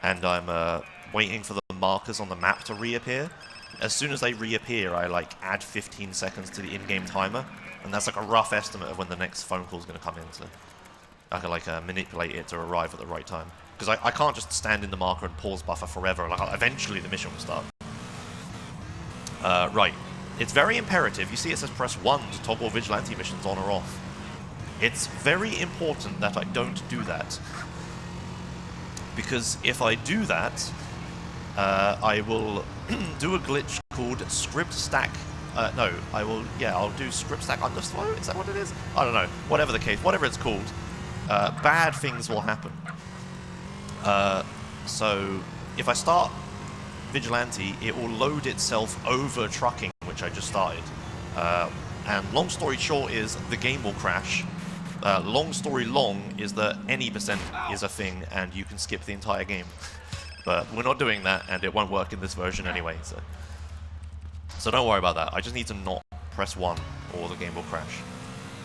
and I'm waiting for the markers on the map to reappear. As soon as they reappear, I like add 15 seconds to the in-game timer, and that's like a rough estimate of when the next phone call is going to come in. So I can like manipulate it to arrive at the right time. Because I can't just stand in the marker and pause buffer forever. Like eventually the mission will start. Right. It's very imperative. You see it says press 1 to toggle vigilante missions on or off. It's very important that I don't do that. Because if I do that, I will do a glitch called script stack. I'll do script stack underflow. Is that what it is? I don't know. Whatever the case, whatever it's called, bad things will happen. So if I start vigilante, it will load itself over trucking, which I just started. And long story short is the game will crash. Long story long is that any % is a thing and you can skip the entire game. But we're not doing that, and it won't work in this version anyway, so don't worry about that. I just need to not press 1 or the game will crash.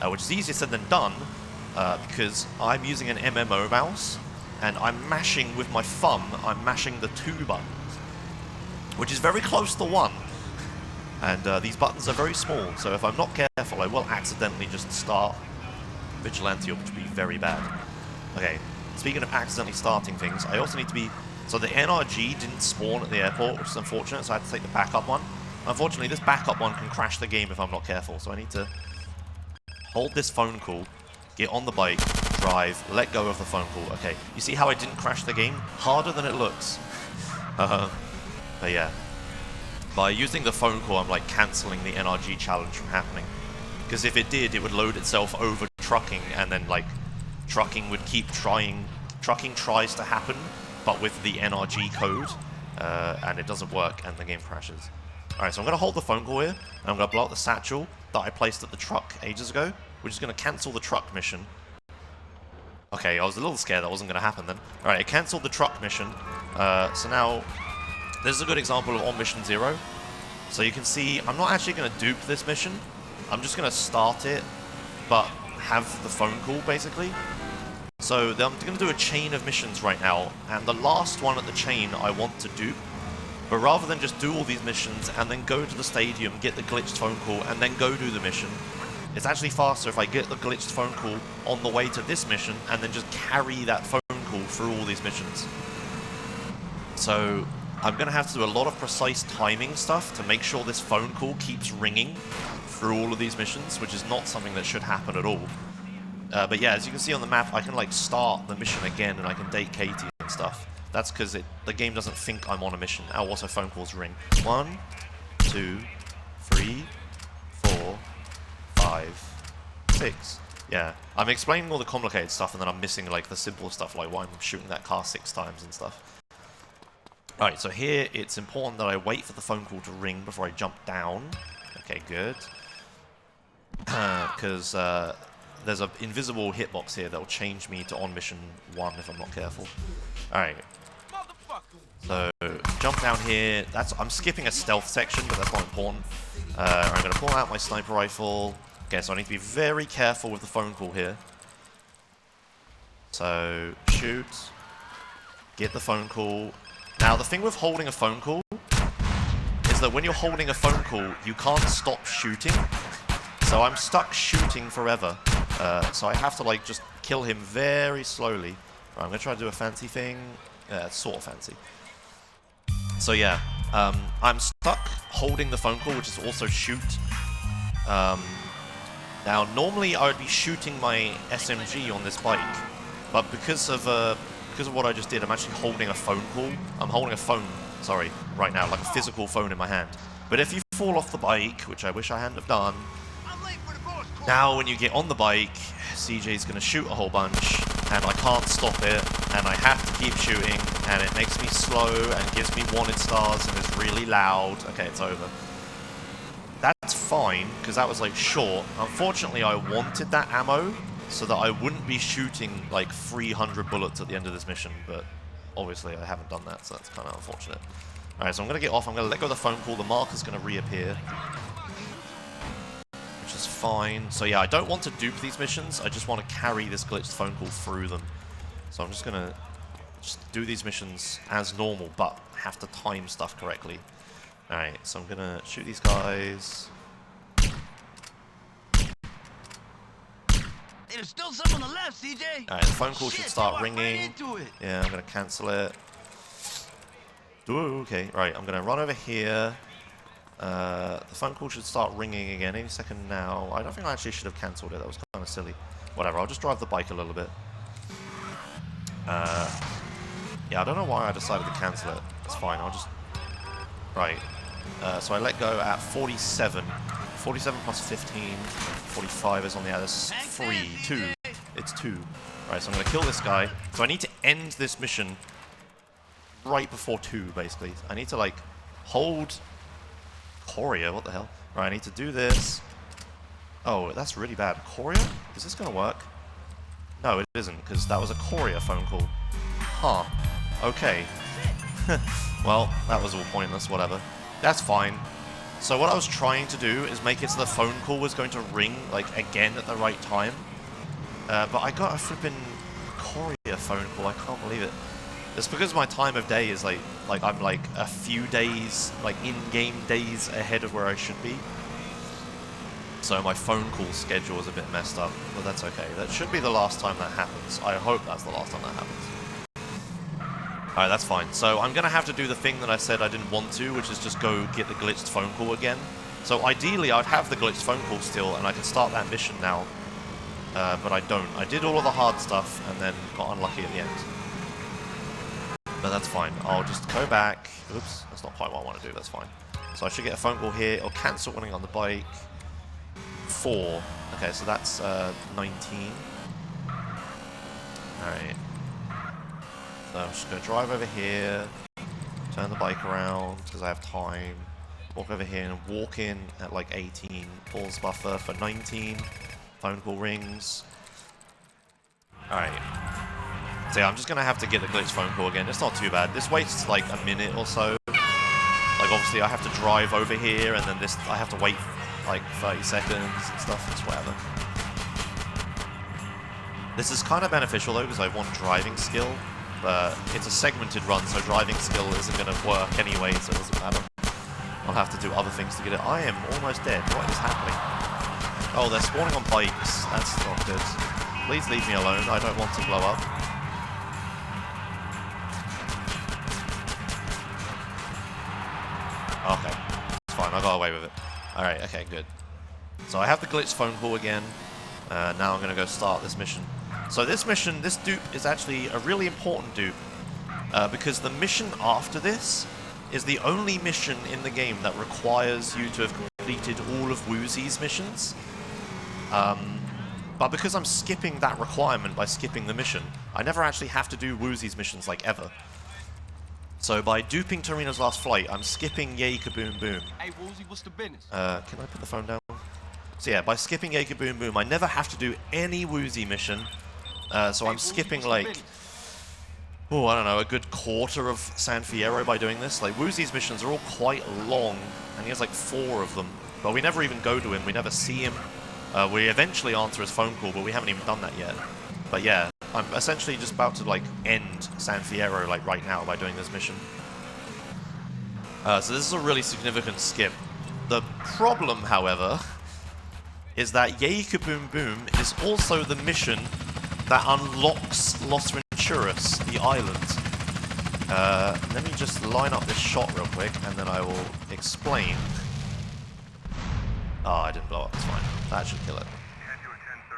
Which is easier said than done, because I'm using an MMO mouse, and I'm mashing with my thumb, I'm mashing the 2 buttons, which is very close to 1. And these buttons are very small, so if I'm not careful, I will accidentally just start vigilante, which would be very bad. Okay, speaking of accidentally starting things, I also need to be... So the NRG didn't spawn at the airport, which is unfortunate, so I had to take the backup one. Unfortunately, this backup one can crash the game if I'm not careful, so I need to hold this phone call, get on the bike, drive, let go of the phone call. Okay, you see how I didn't crash the game? Harder than it looks. But yeah. By using the phone call, I'm like cancelling the NRG challenge from happening. Because if it did, it would load itself over trucking, and then like trucking would keep trying. Trucking tries to happen, but with the NRG code, and it doesn't work, and the game crashes. Alright, so I'm going to hold the phone call here, and I'm going to blow up the satchel that I placed at the truck ages ago, which is going to cancel the truck mission. Okay, I was a little scared that wasn't going to happen then. Alright, it cancelled the truck mission, so now, this is a good example of on mission 0. So you can see, I'm not actually going to dupe this mission, I'm just going to start it, but have the phone call, basically. So I'm going to do a chain of missions right now, and the last one at the chain I want to dupe. But rather than just do all these missions and then go to the stadium, get the glitched phone call, and then go do the mission, it's actually faster if I get the glitched phone call on the way to this mission and then just carry that phone call through all these missions. So I'm going to have to do a lot of precise timing stuff to make sure this phone call keeps ringing through all of these missions, which is not something that should happen at all. But yeah, as you can see on the map, I can like start the mission again and I can date Katie and stuff. That's because the game doesn't think I'm on a mission. Oh, also phone calls ring. 1, 2, 3, 4, 5, 6. Yeah, I'm explaining all the complicated stuff and then I'm missing like the simple stuff, like why I'm shooting that car 6 times and stuff. Alright, so here it's important that I wait for the phone call to ring before I jump down. Okay, good. Because there's an invisible hitbox here that will change me to on mission 1 if I'm not careful. Alright. So, jump down here. I'm skipping a stealth section, but that's not important. I'm going to pull out my sniper rifle. Okay, so I need to be very careful with the phone call here. So, shoot. Get the phone call. Now, the thing with holding a phone call is that when you're holding a phone call, you can't stop shooting. So I'm stuck shooting forever. So I have to like just kill him very slowly. Right, I'm going to try to do a fancy thing. It's sort of fancy. So yeah, I'm stuck holding the phone call, which is also shoot. Now, normally I would be shooting my SMG on this bike, but because of what I just did, I'm actually holding a phone call. I'm holding a phone, sorry, right now, like a physical phone in my hand. But if you fall off the bike, which I wish I hadn't have done, now when you get on the bike, CJ's going to shoot a whole bunch, and I can't stop it, and I have to keep shooting, and it makes me slow, and gives me wanted stars, and it's really loud. Okay, it's over. That's fine, because that was like short. Unfortunately, I wanted that ammo, so that I wouldn't be shooting like 300 bullets at the end of this mission, but obviously I haven't done that, so that's kind of unfortunate. Alright, so I'm going to get off, I'm going to let go of the phone call, the marker's going to reappear. Which is fine. So yeah, I don't want to dupe these missions, I just want to carry this glitched phone call through them. So I'm just going to do these missions as normal, but have to time stuff correctly. Alright, so I'm going to shoot these guys. There's still some on the left, CJ. Alright, the phone call should start ringing. Yeah, I'm going to cancel it. Ooh, okay, right, I'm going to run over here. The phone call should start ringing again any second now. I don't think I actually should have cancelled it, that was kind of silly. Whatever, I'll just drive the bike a little bit. Yeah, I don't know why I decided to cancel it. It's fine, I'll just... Right, so I let go at 47. 47 plus 15, 45 is on the other. 2. It's 2. Right, so I'm going to kill this guy. So I need to end this mission right before 2, basically. I need to, like, hold... Courier, what the hell? Right, I need to do this. Oh, that's really bad. Courier? Is this going to work? No, it isn't, because that was a courier phone call. Huh. Okay. Well, that was all pointless, whatever. That's fine. So what I was trying to do is make it so the phone call was going to ring, like, again at the right time. But I got a flippin' courier phone call, I can't believe it. It's because my time of day is like I'm like a few days, like in-game days ahead of where I should be. So my phone call schedule is a bit messed up, but that's okay. That should be the last time that happens. I hope that's the last time that happens. Alright, that's fine. So I'm going to have to do the thing that I said I didn't want to, which is just go get the glitched phone call again. So ideally I'd have the glitched phone call still, and I can start that mission now. But I don't. I did all of the hard stuff, and then got unlucky at the end. But that's fine. I'll just go back. Oops, that's not quite what I want to do. That's fine. So I should get a phone call here. It'll cancel running on the bike. 4. Okay, so that's 19. Alright. So I'm just going to drive over here. turn the bike around because I have time. Walk over here and walk in at like 18. Pause buffer for 19. Phone call rings. Alright. So yeah, I'm just going to have to get the glitch phone call again. It's not too bad. This wastes like a minute or so. Like obviously I have to drive over here and then this I have to wait like 30 seconds and stuff. It's whatever. This is kind of beneficial though because I want driving skill. But it's a segmented run, so driving skill isn't going to work anyway, so it doesn't matter. I'll have to do other things to get it. I am almost dead. What is happening? Oh, they're spawning on bikes. That's not good. Please leave me alone. I don't want to blow up. Okay. It's fine. I got away with it. Alright, okay, good. So I have the glitch phone call again. Now I'm going to go start this mission. So this mission, this dupe, is actually a really important dupe. Because the mission after this is the only mission in the game that requires you to have completed all of Woozy's missions. But because I'm skipping that requirement by skipping the mission, I never actually have to do Woozy's missions like ever. So by duping Torino's last flight, I'm skipping Yay Kaboom Boom. Hey, Woozy, what's the business? Can I put the phone down? So yeah, by skipping Yay Kaboom Boom, I never have to do any Woozy mission. So I'm skipping like, oh, I don't know, a good quarter of San Fierro by doing this. Like, Woozy's missions are all quite long, and he has like 4 of them. But we never even go to him, we never see him. We eventually answer his phone call, but we haven't even done that yet. But yeah, I'm essentially just about to like end San Fierro like right now by doing this mission. So this is a really significant skip. The problem, however, is that Yay Kaboom Boom is also the mission that unlocks Los Venturas, the island. Let me just line up this shot real quick, and then I will explain. Oh, I didn't blow up, it's fine. That should kill it.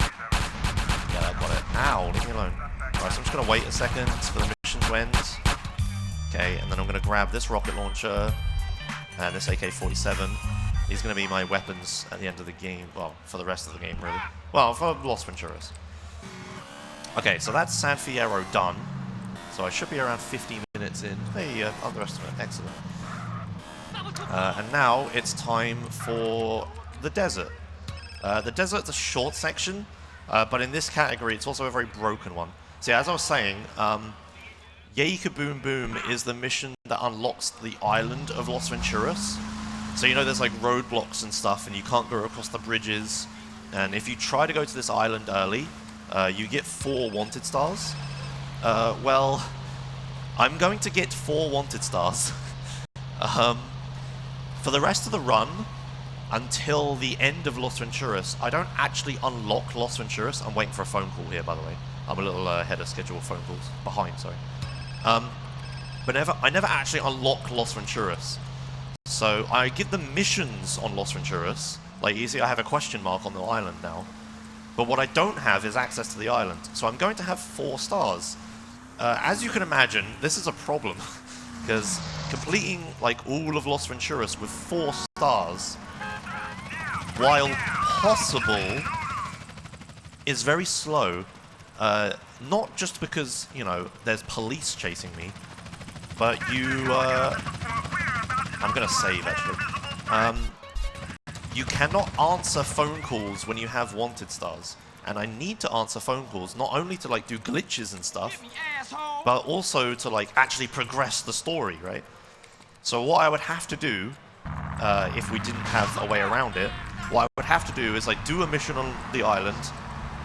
Yeah, that got it. Ow, leave me alone. Alright, so I'm just going to wait a second for the mission to end. Okay, and then I'm going to grab this rocket launcher and this AK-47. These are going to be my weapons at the end of the game. Well, for the rest of the game, really. Well, for Los Venturas. Okay, so that's San Fierro done. So I should be around 15 minutes in. Hey, underestimate. Excellent. And now it's time for the desert. The desert's a short section, but in this category, it's also a very broken one. So yeah, as I was saying, Yay Kaboom Boom is the mission that unlocks the island of Los Venturas. So you know there's like roadblocks and stuff, and you can't go across the bridges. And if you try to go to this island early, you get 4 wanted stars. Well, I'm going to get 4 wanted stars. For the rest of the run, until the end of Los Venturas, I don't actually unlock Los Venturas. I'm waiting for a phone call here, by the way. I'm a little ahead of schedule phone calls. Behind, sorry. But I never actually unlock Los Venturas. So I get the missions on Los Venturas. Like, you see, I have a question mark on the island now. But what I don't have is access to the island. So I'm going to have 4 stars. As you can imagine, this is a problem. Because completing, like, all of Los Venturas with 4 stars, while possible, is very slow. Not just because, you know, there's police chasing me, but you, I'm going to save, actually. You cannot answer phone calls when you have wanted stars. And I need to answer phone calls, not only to, like, do glitches and stuff, but also to, like, actually progress the story, right? So what I would have to do, if we didn't have a way around it, what I would have to do is, like, do a mission on the island,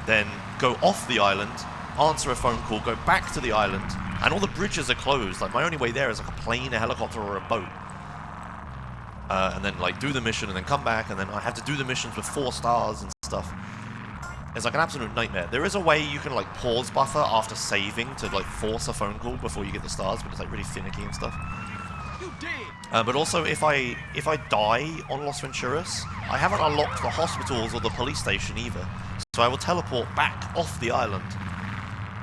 then go off the island, answer a phone call, go back to the island, and all the bridges are closed. Like, my only way there is, like, a plane, a helicopter, or a boat. And then, like, do the mission, and then come back, and then I have to do the missions with 4 stars and stuff. It's like an absolute nightmare. There is a way you can, like, pause buffer after saving to, like, force a phone call before you get the stars, but it's, like, really finicky and stuff. But also, if I die on Los Venturas, I haven't unlocked the hospitals or the police station either. So I will teleport back off the island.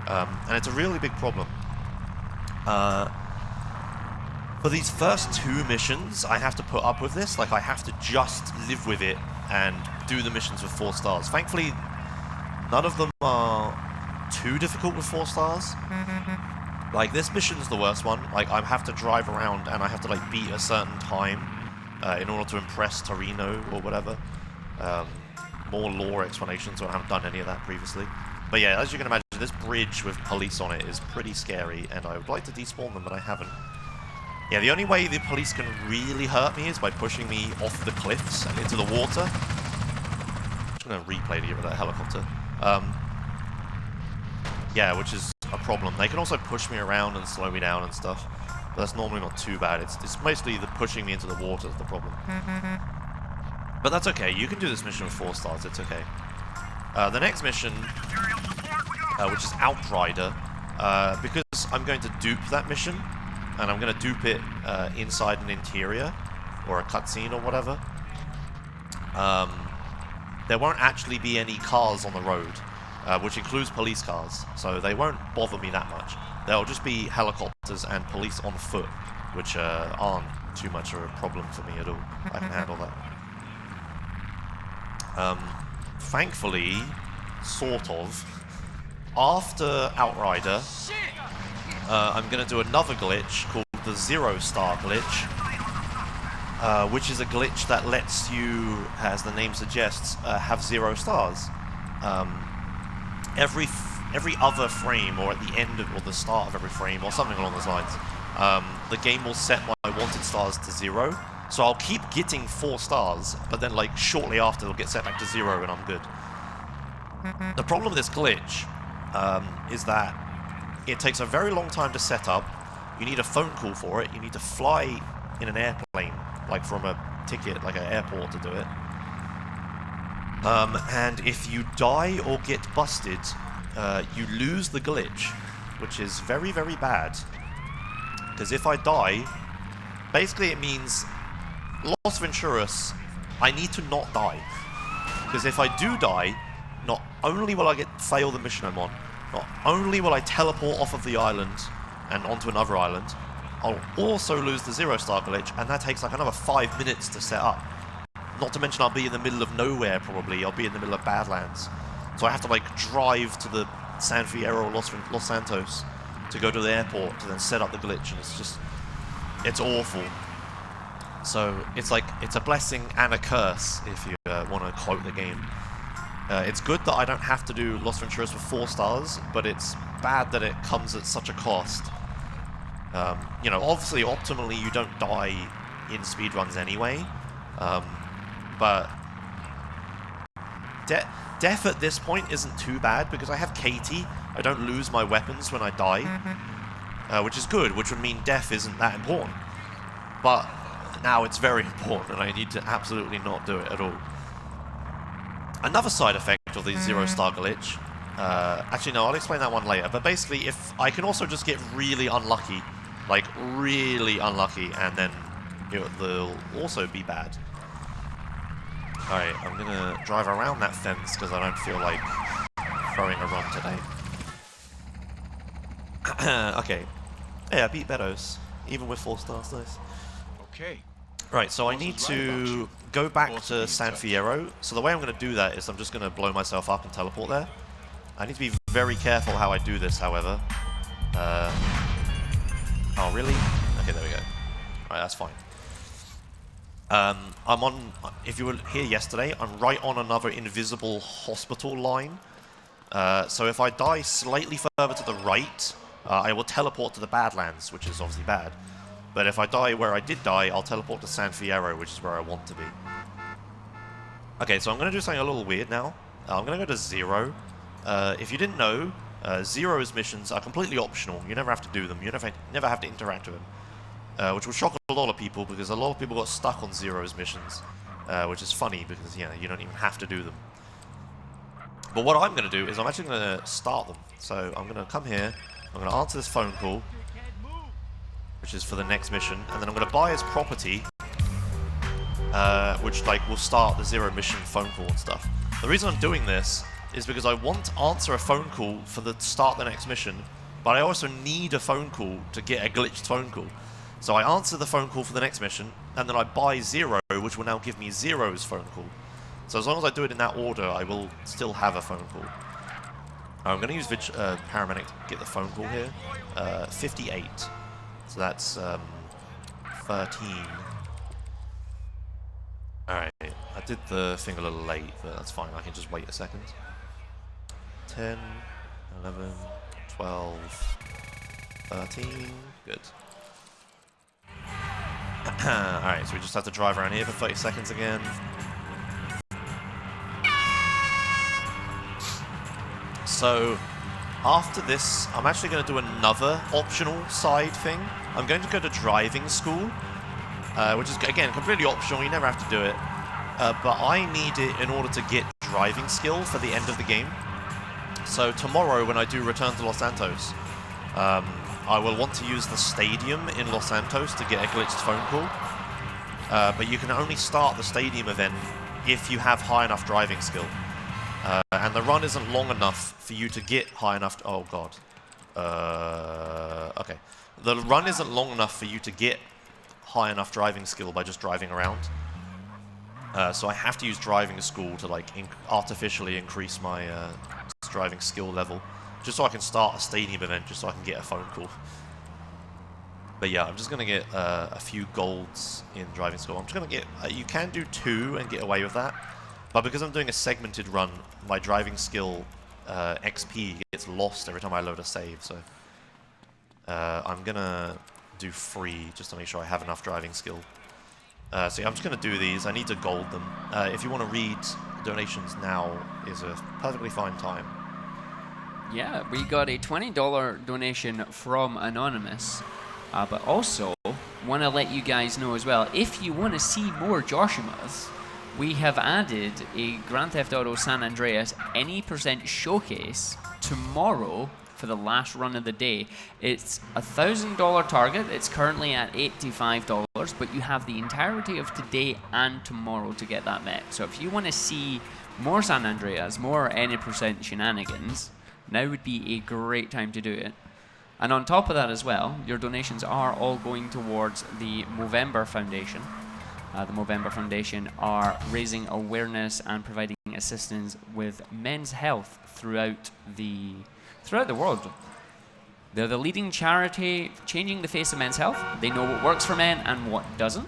And it's a really big problem. For these first 2 missions, I have to put up with this. Like, I have to just live with it and do the missions with 4 stars. Thankfully, none of them are too difficult with 4 stars. Like, this mission's the worst one. Like, I have to drive around and I have to, like, beat a certain time in order to impress Torino or whatever. More lore explanations, so I haven't done any of that previously. But yeah, as you can imagine, this bridge with police on it is pretty scary, and I would like to despawn them, but I haven't. Yeah, the only way the police can really hurt me is by pushing me off the cliffs and into the water. I'm just going to replay the with that helicopter. Yeah, which is a problem. They can also push me around and slow me down and stuff, but that's normally not too bad. It's mostly the pushing me into the water is the problem. But that's okay. You can do this mission with 4 stars. It's okay. The next mission, which is Outrider, because I'm going to dupe that mission, and I'm going to dupe it inside an interior or a cutscene or whatever, there won't actually be any cars on the road, which includes police cars, so they won't bother me that much. There'll just be helicopters and police on foot, which aren't too much of a problem for me at all. I can handle that. Thankfully, sort of, after Outrider, I'm going to do another glitch called the 0-star glitch, which is a glitch that lets you, as the name suggests, have 0 stars. Every other frame, or at the end of, or the start of every frame, or something along those lines, the game will set my wanted stars to 0. So I'll keep getting 4 stars, but then like shortly after it'll get set back to 0 and I'm good. The problem with this glitch is that it takes a very long time to set up. You need a phone call for it. You need to fly in an airplane, like from a ticket, like an airport to do it. And if you die or get busted, you lose the glitch, which is very, very bad. Because if I die, basically it means Los Venturas, I need to not die. Because if I do die, not only will I fail the mission I'm on, not only will I teleport off of the island and onto another island, I'll also lose the 0-star glitch, and that takes like another 5 minutes to set up. Not to mention I'll be in the middle of nowhere probably, I'll be in the middle of Badlands. So I have to like drive to the San Fierro, Los Santos to go to the airport to then set up the glitch, and it's awful. So it's like, it's a blessing and a curse if you want to quote the game. It's good that I don't have to do Los Venturas with 4 stars, but it's bad that it comes at such a cost. You know, obviously, optimally, you don't die in speedruns anyway, but death at this point isn't too bad because I have Katie. I don't lose my weapons when I die, which is good, which would mean death isn't that important. But now it's very important, and I need to absolutely not do it at all. Another side effect of the 0-star glitch, actually no, I'll explain that one later, but basically if I can also just get really unlucky, like really unlucky, and then they'll also be bad. Alright, I'm gonna drive around that fence because I don't feel like throwing a run today. Okay. Yeah, I beat Beddoes, even with 4 stars, nice. Okay. Right, so I need to go back to San Fierro. So the way I'm going to do that is I'm just going to blow myself up and teleport there. I need to be very careful how I do this, however. Oh, really? Okay, there we go. Right, that's fine. I'm on, if you were here yesterday, I'm right on another invisible hospital line. So if I die slightly further to the right, I will teleport to the Badlands, which is obviously bad. But if I die where I did die, I'll teleport to San Fierro, which is where I want to be. Okay, so I'm going to do something a little weird now. I'm going to go to 0. If you didn't know, 0's missions are completely optional. You never have to do them. You never have to interact with them. Which will shock a lot of people, because a lot of people got stuck on 0's missions. Which is funny, because you don't even have to do them. But what I'm going to do is I'm actually going to start them. So I'm going to come here, I'm going to answer this phone call, which is for the next mission, and then I'm going to buy his property, which like will start the 0 mission phone call and stuff. The reason I'm doing this is because I want to answer a phone call for the start the next mission, but I also need a phone call to get a glitched phone call. So I answer the phone call for the next mission, and then I buy 0, which will now give me 0's phone call. So as long as I do it in that order, I will still have a phone call. I'm going to use paramedic to get the phone call here. 58. So that's 13. Alright, I did the thing a little late, but that's fine. I can just wait a second. 10, 11, 12, 13. Good. Alright, so we just have to drive around here for 30 seconds again. So, after this, I'm actually going to do another optional side thing. I'm going to go to driving school, which is, again, completely optional. You never have to do it. But I need it in order to get driving skill for the end of the game. So tomorrow, when I do return to Los Santos, I will want to use the stadium in Los Santos to get a glitched phone call. But you can only start the stadium event if you have high enough driving skill. And the run isn't long enough for you to get high enough... oh, God. Okay. The run isn't long enough for you to get high enough driving skill by just driving around. So I have to use driving school to, like, artificially increase my driving skill level. Just so I can start a stadium event, just so I can get a phone call. But yeah, I'm just going to get a few golds in driving school. I'm just going to get... you can do 2 and get away with that. But because I'm doing a segmented run, my driving skill XP gets lost every time I load a save. So I'm going to do 3 just to make sure I have enough driving skill. So yeah, I'm just going to do these. I need to gold them. If you want to read donations now is a perfectly fine time. Yeah, we got a $20 donation from Anonymous. But also, want to let you guys know as well, if you want to see more Joshimuz, we have added a Grand Theft Auto San Andreas any % showcase tomorrow for the last run of the day. It's a $1,000 target. It's currently at $85, but you have the entirety of today and tomorrow to get that met. So if you want to see more San Andreas, more any % shenanigans, now would be a great time to do it. And on top of that as well, your donations are all going towards the Movember Foundation. The Movember Foundation are raising awareness and providing assistance with men's health throughout the world. They're the leading charity changing the face of men's health. They know what works for men and what doesn't.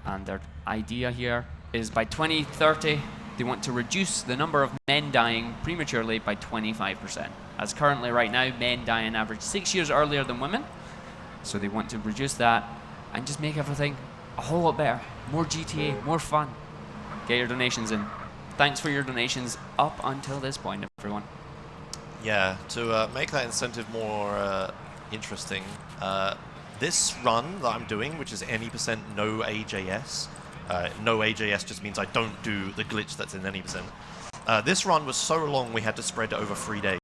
And their idea here is by 2030, they want to reduce the number of men dying prematurely by 25%. As currently right now, men die on average 6 years earlier than women. So they want to reduce that and just make everything a whole lot better. More GTA, more fun. Get your donations in. Thanks for your donations up until this point, everyone. Yeah, to make that incentive more interesting, this run that I'm doing, which is any % no AJS, no AJS just means I don't do the glitch that's in any %. This run was so long we had to spread it over 3 days.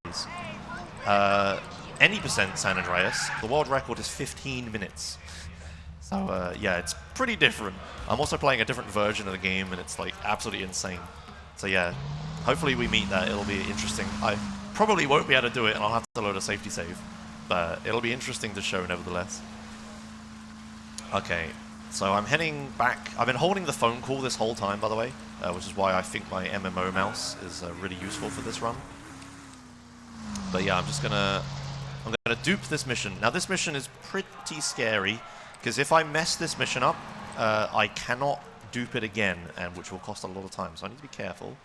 Any % San Andreas, the world record is 15 minutes. So yeah, it's pretty different. I'm also playing a different version of the game and it's like absolutely insane. So yeah, hopefully we meet that. It'll be interesting. I probably won't be able to do it and I'll have to load a safety save. But it'll be interesting to show nevertheless. Okay, so I'm heading back. I've been holding the phone call this whole time, by the way, which is why I think my MMO mouse is really useful for this run. But yeah, I'm gonna dupe this mission. Now this mission is pretty scary, because if I mess this mission up, I cannot dupe it again, and which will cost a lot of time, so I need to be careful.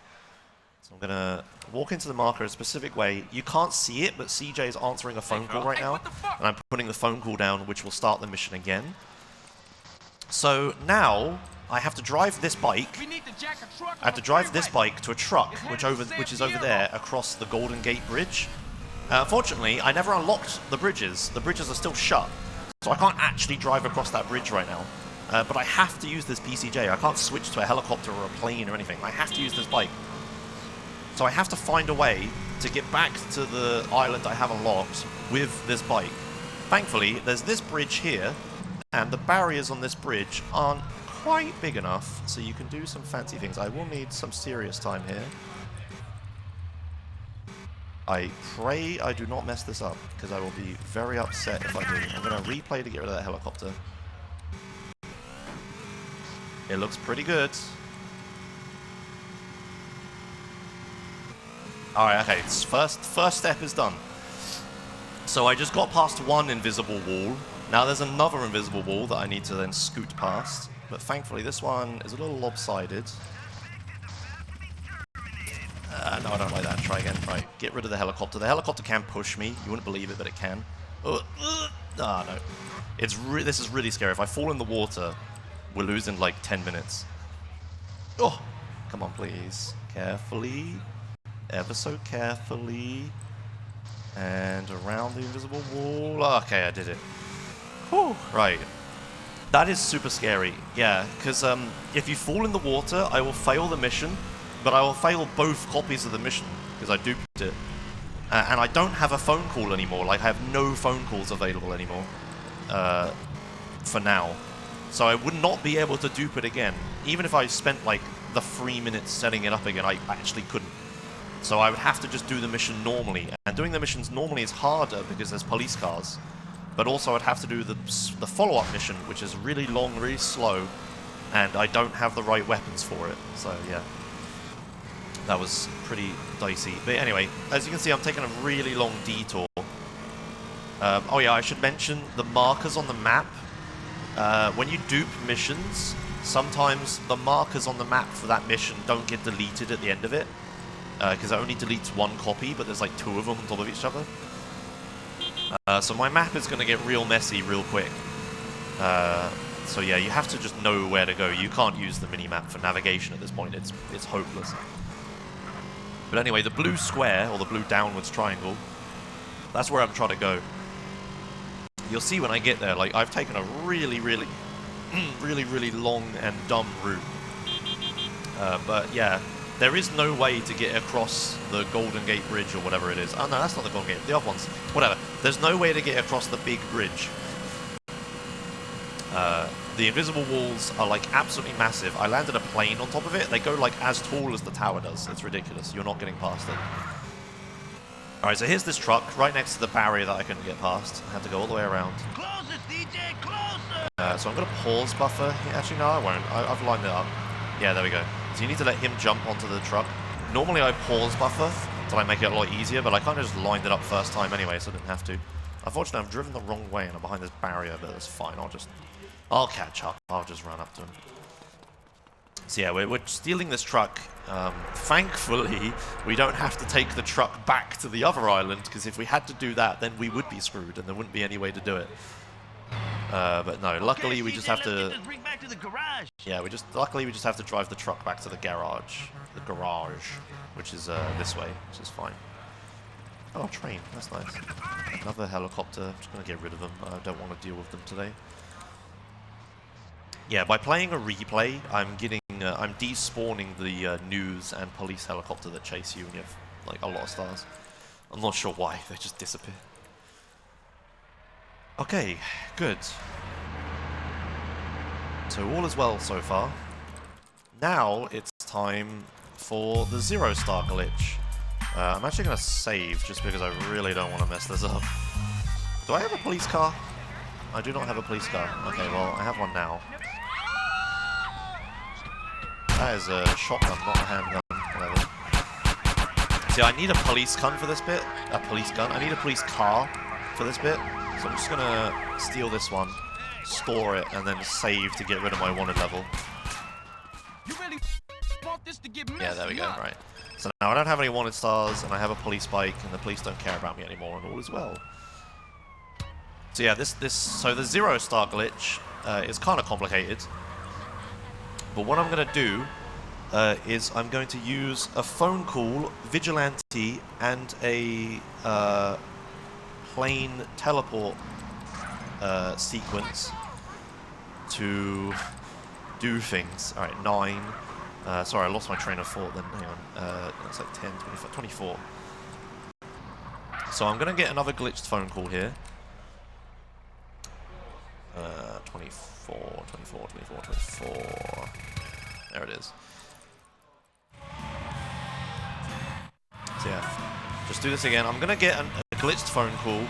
So I'm gonna walk into the marker a specific way. You can't see it, but CJ is answering a phone call right now, and I'm putting the phone call down, which will start the mission again. So now I have to drive this bike. I have to drive this bike to a truck, which is over there across the Golden Gate Bridge. Unfortunately, I never unlocked the bridges. The bridges are still shut, so I can't actually drive across that bridge right now. But I have to use this PCJ. I can't switch to a helicopter or a plane or anything. I have to use this bike. So I have to find a way to get back to the island I have unlocked with this bike. Thankfully, there's this bridge here, and the barriers on this bridge aren't quite big enough, so you can do some fancy things. I will need some serious time here. I pray I do not mess this up, because I will be very upset if I do. I'm going to replay to get rid of that helicopter. It looks pretty good. All right, okay. First step is done. So I just got past one invisible wall. Now there's another invisible wall that I need to then scoot past. But thankfully this one is a little lopsided. No, I don't like that. Try again. Right, get rid of the helicopter. The helicopter can push me. You wouldn't believe it, but it can. No. This is really scary. If I fall in the water, we're losing like 10 minutes. Oh, come on, please. Carefully. Ever so carefully. And around the invisible wall. Okay, I did it. Whew. Right. That is super scary. Yeah, because if you fall in the water, I will fail the mission, but I will fail both copies of the mission because I duped it. And I don't have a phone call anymore. Like, I have no phone calls available anymore for now. So I would not be able to dupe it again. Even if I spent, like, the 3 minutes setting it up again, I actually couldn't. So I would have to just do the mission normally. And doing the missions normally is harder because there's police cars. But also I'd have to do the follow-up mission, which is really long, really slow, and I don't have the right weapons for it. So, yeah. That was pretty dicey. But anyway, as you can see, I'm taking a really long detour. Oh yeah, I should mention the markers on the map. When you dupe missions, sometimes the markers on the map for that mission don't get deleted at the end of it. Because it only deletes one copy, but there's like 2 of them on top of each other. So my map is going to get real messy real quick. So yeah, you have to just know where to go. You can't use the mini-map for navigation at this point. It's hopeless. But anyway, the blue square, or the blue downwards triangle, that's where I'm trying to go. You'll see when I get there, like, I've taken a really, really, really long and dumb route. But yeah, there is no way to get across the Golden Gate Bridge or whatever it is. Oh no, that's not the Golden Gate, the other ones. Whatever. There's no way to get across the big bridge. The invisible walls are like absolutely massive. I landed a plane on top of it. They go like as tall as the tower does. It's ridiculous. You're not getting past it. Alright, so here's this truck right next to the barrier that I couldn't get past. I had to go all the way around. Closer, DJ, closer! So I'm going to pause buffer. Actually, no, I won't. I've lined it up. Yeah, there we go. So you need to let him jump onto the truck. Normally I pause buffer to like make it a lot easier, but I kind of just lined it up first time anyway, so I didn't have to. Unfortunately, I've driven the wrong way and I'm behind this barrier, but that's fine. I'll catch up. I'll just run up to him. So yeah, we're stealing this truck. Thankfully, we don't have to take the truck back to the other island, because if we had to do that, then we would be screwed and there wouldn't be any way to do it. But no, luckily we just have to... Yeah, luckily we just have to drive the truck back to the garage. The garage, which is this way, which is fine. Oh, train, that's nice. Another helicopter, I'm just going to get rid of them. I don't want to deal with them today. Yeah, by playing a replay, I'm despawning the news and police helicopter that chase you and you have like a lot of stars. I'm not sure why, they just disappear. Okay, good. So all is well so far. Now it's time for the 0-star glitch. I'm actually going to save just because I really don't want to mess this up. Do I have a police car? I do not have a police car. Okay, well, I have one now. That is a shotgun, not a handgun. Whatever. See, I need a police gun for this bit. A police gun. I need a police car for this bit. So I'm just going to steal this one, store it, and then save to get rid of my wanted level. You really want this to get messy? Yeah, there we go. Right. So now I don't have any wanted stars, and I have a police bike, and the police don't care about me anymore, and all is well. So yeah, so the 0-star glitch is kind of complicated. But what I'm going to do is I'm going to use a phone call, vigilante, and a plane teleport sequence to do things. Alright, 9. Sorry, I lost my train of thought then. Hang on. It's like 10, 25, 24. So I'm going to get another glitched phone call here. 24, 24, 24, 24. There it is. So yeah, just do this again. I'm going to get a glitched phone call.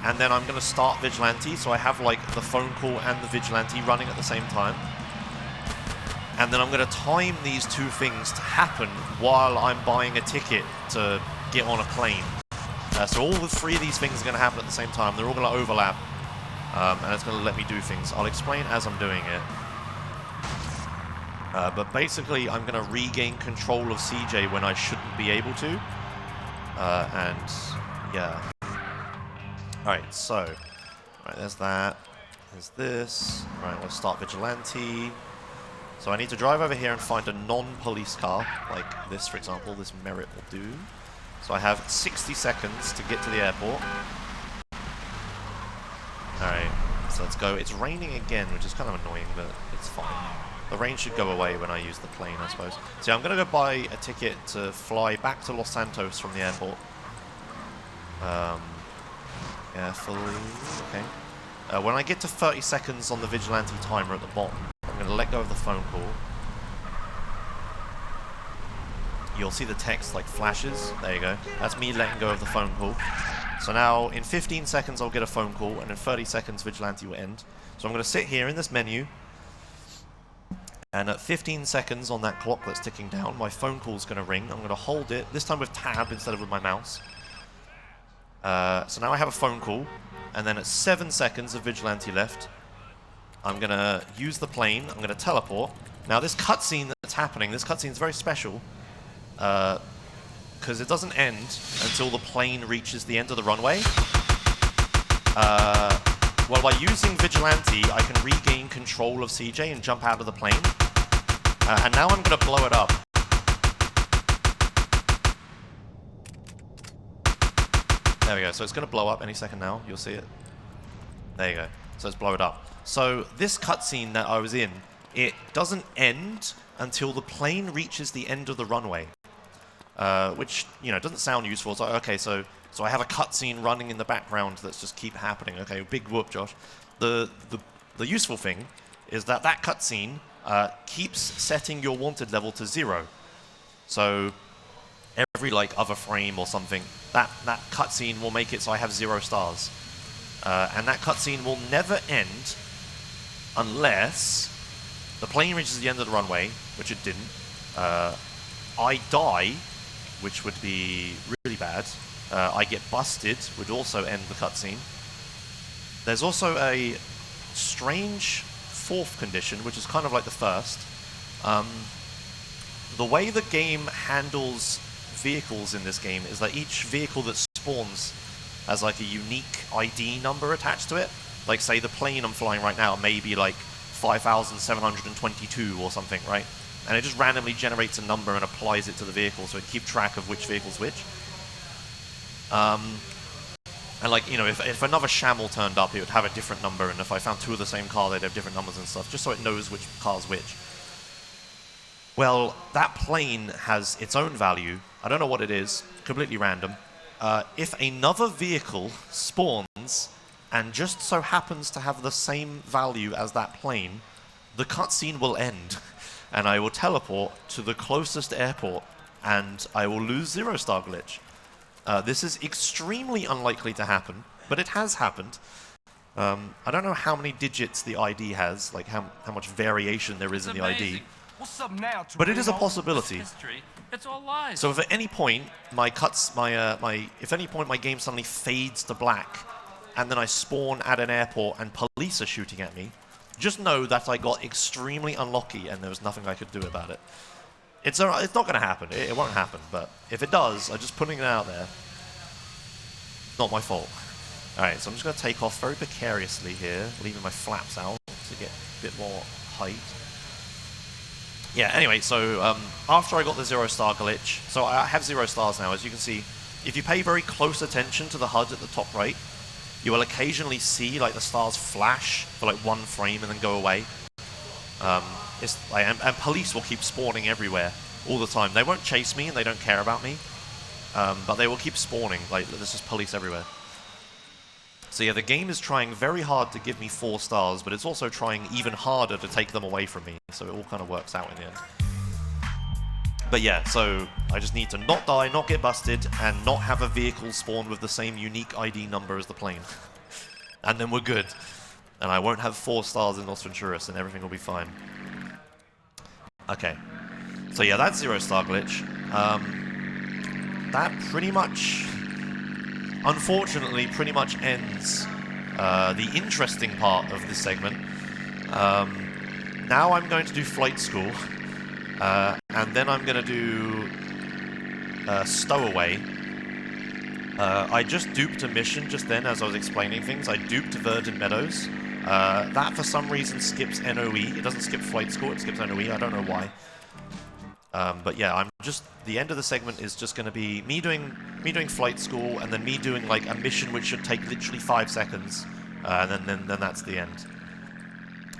And then I'm going to start Vigilante, so I have like the phone call and the Vigilante running at the same time. And then I'm going to time these two things to happen while I'm buying a ticket to get on a plane. So all the three of these things are going to happen at the same time. They're all going to overlap. And it's going to let me do things. I'll explain as I'm doing it. But basically, I'm going to regain control of CJ when I shouldn't be able to. And yeah. Alright, so. Right, there's that. There's this. Right, we'll start Vigilante. So I need to drive over here and find a non-police car, like this, for example. This Merit will do. So I have 60 seconds to get to the airport. Alright, so let's go. It's raining again, which is kind of annoying, but it's fine. The rain should go away when I use the plane, I suppose. So I'm going to go buy a ticket to fly back to Los Santos from the airport. Carefully. Okay. When I get to 30 seconds on the Vigilante timer at the bottom, I'm going to let go of the phone call. You'll see the text like flashes. There you go. That's me letting go of the phone call. So now in 15 seconds I'll get a phone call, and in 30 seconds Vigilante will end. So I'm going to sit here in this menu, and at 15 seconds on that clock that's ticking down, my phone call's going to ring. I'm going to hold it, this time with tab instead of with my mouse. So now I have a phone call, and then at 7 seconds of Vigilante left, I'm going to use the plane, I'm going to teleport. Now this cutscene that's happening, this cutscene is very special, because it doesn't end until the plane reaches the end of the runway. Well, by using Vigilante, I can regain control of CJ and jump out of the plane. And now I'm going to blow it up. There we go. So it's going to blow up any second now. You'll see it. There you go. So let's blow it up. So this cutscene that I was in, it doesn't end until the plane reaches the end of the runway. Which, you know, doesn't sound useful. It's like, okay, so I have a cutscene running in the background that's just keep happening. Okay, big whoop, Josh. The useful thing is that cutscene keeps setting your wanted level to 0. So every like other frame or something, that cutscene will make it so I have 0 stars. And that cutscene will never end unless the plane reaches the end of the runway, which it didn't. I die, which would be really bad. I get busted, would also end the cutscene. There's also a strange fourth condition, which is kind of like the first. The way the game handles vehicles in this game is that each vehicle that spawns has like a unique ID number attached to it. Like say the plane I'm flying right now may be like 5,722 or something, right? And it just randomly generates a number and applies it to the vehicle, so it keeps track of which vehicle's which. And like, you know, if another Shamel turned up, it would have a different number, and if I found 2 of the same car, they'd have different numbers and stuff, just so it knows which car's which. Well, that plane has its own value. I don't know what it is, completely random. If another vehicle spawns and just so happens to have the same value as that plane, the cutscene will end. And I will teleport to the closest airport, and I will lose 0-star glitch. This is extremely unlikely to happen, but it has happened. I don't know how many digits the ID has, like how much variation there is in the ID. What's up now, But it is a possibility. It's all lies. So if at any point my game suddenly fades to black, and then I spawn at an airport and police are shooting at me, just know that I got extremely unlucky and there was nothing I could do about it. It's not going to happen. It won't happen. But if it does, I'm just putting it out there. Not my fault. All right, so I'm just going to take off very precariously here, leaving my flaps out to get a bit more height. Yeah, anyway, so after I got the 0-star glitch, so I have 0 stars now, as you can see. If you pay very close attention to the HUD at the top right, you will occasionally see like the stars flash for like 1 frame and then go away. And police will keep spawning everywhere all the time. They won't chase me and they don't care about me, but they will keep spawning. Like there's just police everywhere. So yeah, the game is trying very hard to give me 4 stars, but it's also trying even harder to take them away from me. So it all kind of works out in the end. But yeah, so I just need to not die, not get busted, and not have a vehicle spawn with the same unique ID number as the plane. And then we're good. And I won't have 4 stars in Los Venturas, and everything will be fine. Okay. So yeah, that's 0-star glitch. That pretty much, unfortunately, pretty much ends the interesting part of this segment. Now I'm going to do flight school, and then I'm going to do stowaway. I just duped a mission just then as I was explaining things. I duped Verdant Meadows. That for some reason skips NOE. It doesn't skip flight school, it skips NOE. I don't know why. But yeah, the end of the segment is just going to be me doing flight school, and then me doing like a mission which should take literally 5 seconds, and then that's the end.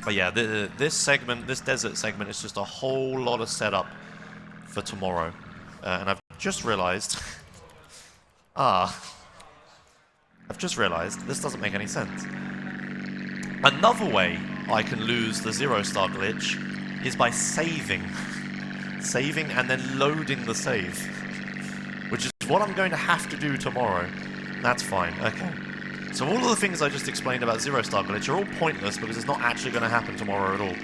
But yeah, this desert segment is just a whole lot of setup for tomorrow, and I've just realized, this doesn't make any sense. Another way I can lose the 0-star glitch is by saving and then loading the save, which is what I'm going to have to do tomorrow. That's fine. Okay. So all of the things I just explained about 0-star glitch are all pointless because it's not actually going to happen tomorrow at all.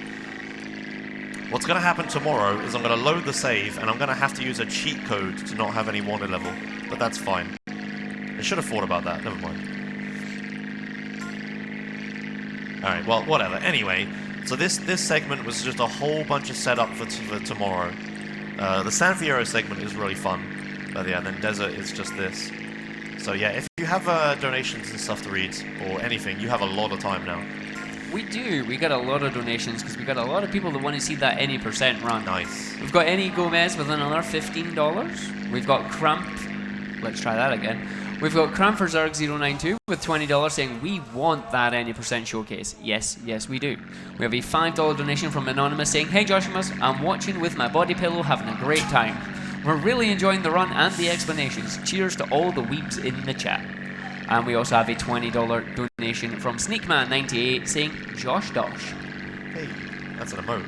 What's going to happen tomorrow is I'm going to load the save, and I'm going to have to use a cheat code to not have any water level, but that's fine. I should have thought about that. Never mind. Alright, well, whatever. Anyway, so this segment was just a whole bunch of setup for tomorrow. The San Fierro segment is really fun, but yeah, and then Desert is just this. So yeah, if you have donations and stuff to read, or anything, you have a lot of time now. We do. We got a lot of donations because we got a lot of people that want to see that any % run. Nice. We've got Any Gomez with another $15. We've got Cramp. Let's try that again. We've got Cramperzerg092 with $20 saying, we want that any % showcase. Yes, we do. We have a $5 donation from Anonymous saying, hey Joshimuz, I'm watching with my body pillow having a great time. We're really enjoying the run and the explanations. Cheers to all the weeps in the chat. And we also have a $20 donation from Sneakman98 saying, Josh Dosh. Hey, that's an emote.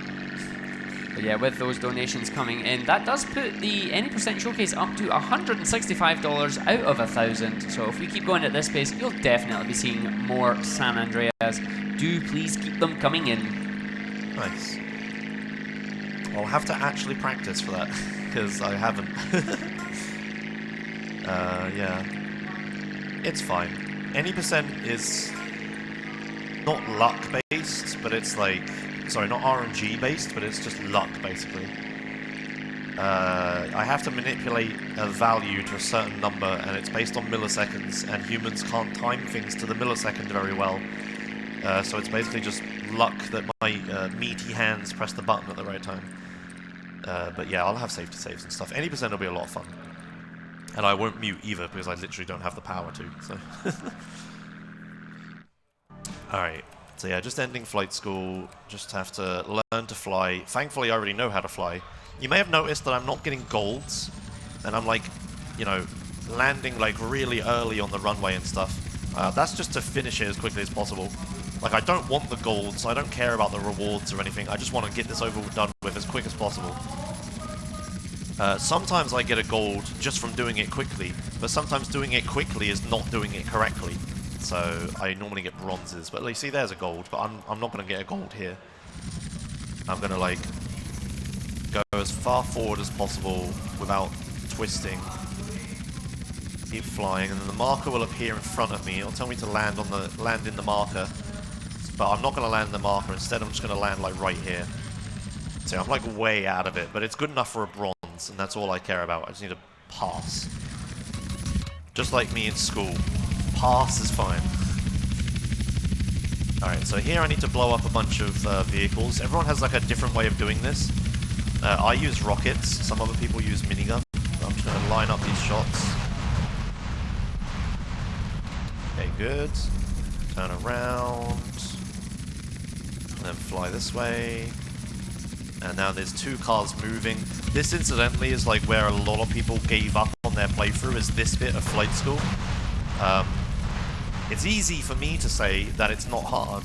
But yeah, with those donations coming in, that does put the any % showcase up to $165 out of 1,000. So if we keep going at this pace, you'll definitely be seeing more San Andreas. Do please keep them coming in. Nice. I'll have to actually practice for that, because I haven't. Yeah. It's fine. Any % is not luck-based, but it's like... Sorry, not RNG based, but it's just luck basically. I have to manipulate a value to a certain number, and it's based on milliseconds, and humans can't time things to the millisecond very well. So it's basically just luck that my meaty hands press the button at the right time. But yeah, I'll have safety saves and stuff. Any % will be a lot of fun. And I won't mute either, because I literally don't have the power to, so... Alright. So yeah, just ending flight school, just have to learn to fly. Thankfully, I already know how to fly. You may have noticed that I'm not getting golds, and I'm like, you know, landing like really early on the runway and stuff. That's just to finish it as quickly as possible. Like, I don't want the golds, I don't care about the rewards or anything, I just want to get this done with as quick as possible. Sometimes I get a gold just from doing it quickly, but sometimes doing it quickly is not doing it correctly. So I normally get bronzes, but you see there's a gold, but I'm not going to get a gold here. I'm going to like go as far forward as possible without twisting. Keep flying, and then the marker will appear in front of me. It'll tell me to land in the marker, but I'm not going to land in the marker. Instead, I'm just going to land like right here. So I'm like way out of it, but it's good enough for a bronze, and that's all I care about. I just need to pass. Just like me in school. Pass is fine. Alright, so here I need to blow up a bunch of vehicles. Everyone has like a different way of doing this. I use rockets, some other people use minigun. I'm just going to line up these shots. Okay, good. Turn around. And then fly this way. And now there's 2 cars moving. This incidentally is like where a lot of people gave up on their playthrough, is this bit of flight school. It's easy for me to say that it's not hard,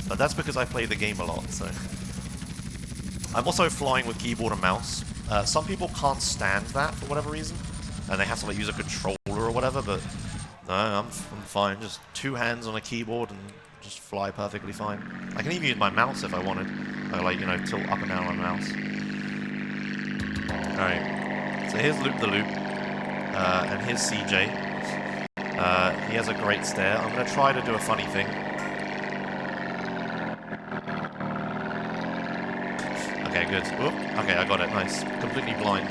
but that's because I play the game a lot, so... I'm also flying with keyboard and mouse. Some people can't stand that for whatever reason, and they have to like use a controller or whatever, but no, I'm fine. Just 2 hands on a keyboard and just fly perfectly fine. I can even use my mouse if I wanted. I like, you know, tilt up and down on my mouse. Alright, so here's Loop the Loop, and here's CJ. He has a great stare. I'm going to try to do a funny thing. Okay, good. Oop. Okay, I got it. Nice. Completely blind.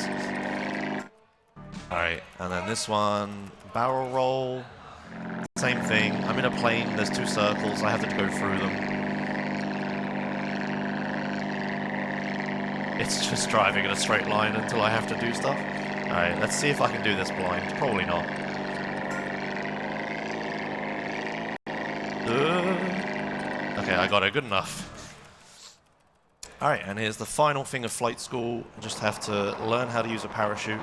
Alright, and then this one, barrel roll. Same thing. I'm in a plane. There's 2 circles. I have to go through them. It's just driving in a straight line until I have to do stuff. Alright, let's see if I can do this blind. Probably not. Okay, I got it. Good enough. Alright, and here's the final thing of flight school. I just have to learn how to use a parachute.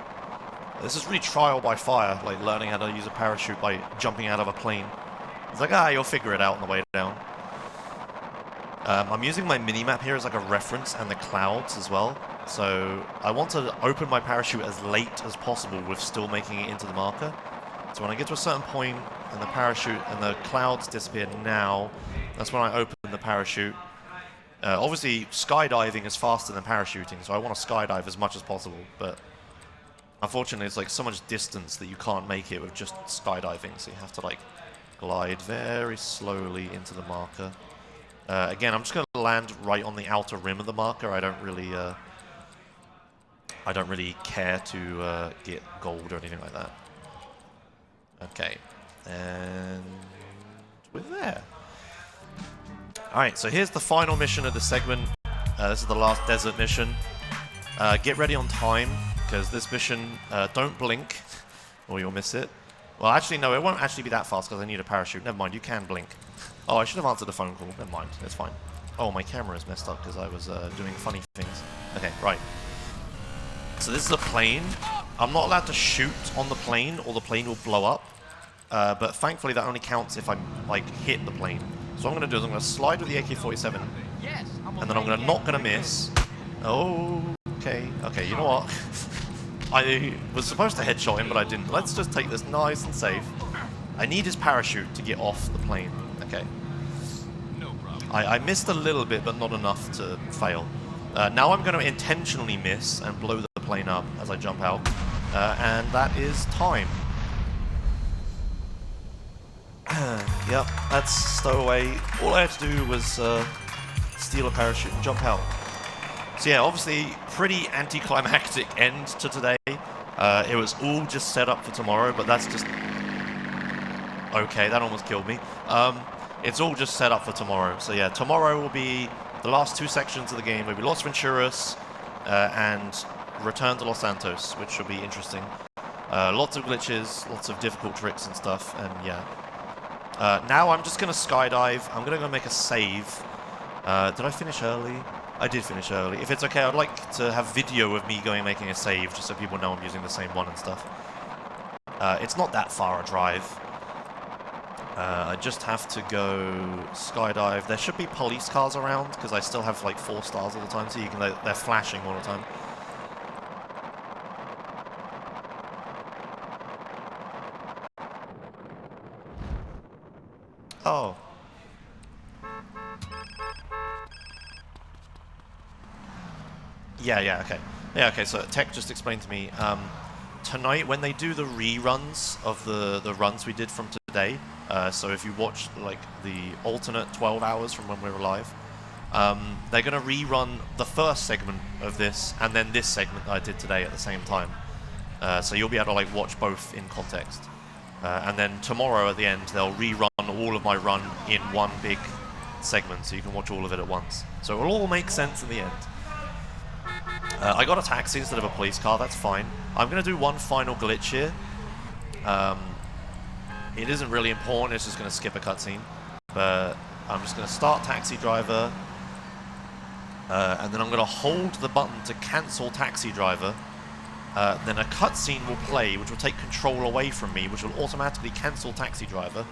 This is really trial by fire, like learning how to use a parachute by jumping out of a plane. It's like, you'll figure it out on the way down. I'm using my mini-map here as like a reference and the clouds as well. So I want to open my parachute as late as possible with still making it into the marker. So when I get to a certain point and the parachute and the clouds disappear now, that's when I open the parachute. Obviously, skydiving is faster than parachuting, so I want to skydive as much as possible, but unfortunately it's like so much distance that you can't make it with just skydiving, so you have to like glide very slowly into the marker. Again, I'm just going to land right on the outer rim of the marker. I don't really care to get gold or anything like that. Okay, and we're there. Alright, so here's the final mission of the segment. This is the last desert mission. Get ready on time, because this mission, don't blink, or you'll miss it. Well, actually, no, it won't actually be that fast, because I need a parachute. Never mind, you can blink. Oh, I should have answered the phone call. Never mind, it's fine. Oh, my camera is messed up, because I was doing funny things. Okay, right. So this is a plane. I'm not allowed to shoot on the plane, or the plane will blow up. But thankfully, that only counts if I, like, hit the plane. So what I'm going to do is I'm going to slide with the AK-47, and then I'm not going to miss. Oh, okay. Okay, you know what? I was supposed to headshot him, but I didn't. Let's just take this nice and safe. I need his parachute to get off the plane. Okay. I missed a little bit, but not enough to fail. Now I'm going to intentionally miss and blow the plane up as I jump out. And that is time. Yep, that's stowaway. All I had to do was steal a parachute and jump out. So yeah, obviously, pretty anticlimactic end to today. It was all just set up for tomorrow, but that's just... Okay, that almost killed me. It's all just set up for tomorrow. So yeah, tomorrow will be the last 2 sections of the game. Will be Los Venturas and Return to Los Santos, which will be interesting. Lots of glitches, lots of difficult tricks and stuff, and yeah. Now I'm just going to skydive. I'm going to go make a save. Did I finish early? I did finish early. If it's okay, I'd like to have video of me going making a save, just so people know I'm using the same one and stuff. It's not that far a drive. I just have to go skydive. There should be police cars around, because I still have like 4 stars all the time, so you can, they're flashing all the time. Oh. Yeah, okay. Yeah, okay, so Tech just explained to me, tonight when they do the reruns of the runs we did from today, so if you watch like the alternate 12 hours from when we were live, they're going to rerun the first segment of this and then this segment that I did today at the same time. So you'll be able to like watch both in context. And then tomorrow at the end, they'll rerun all of my run in one big segment, so you can watch all of it at once. So it will all make sense in the end. I got a taxi instead of a police car, that's fine. I'm going to do one final glitch here. It isn't really important, it's just going to skip a cutscene. But I'm just going to start taxi driver. And then I'm going to hold the button to cancel taxi driver. Then a cutscene will play, which will take control away from me, which will automatically cancel taxi driver,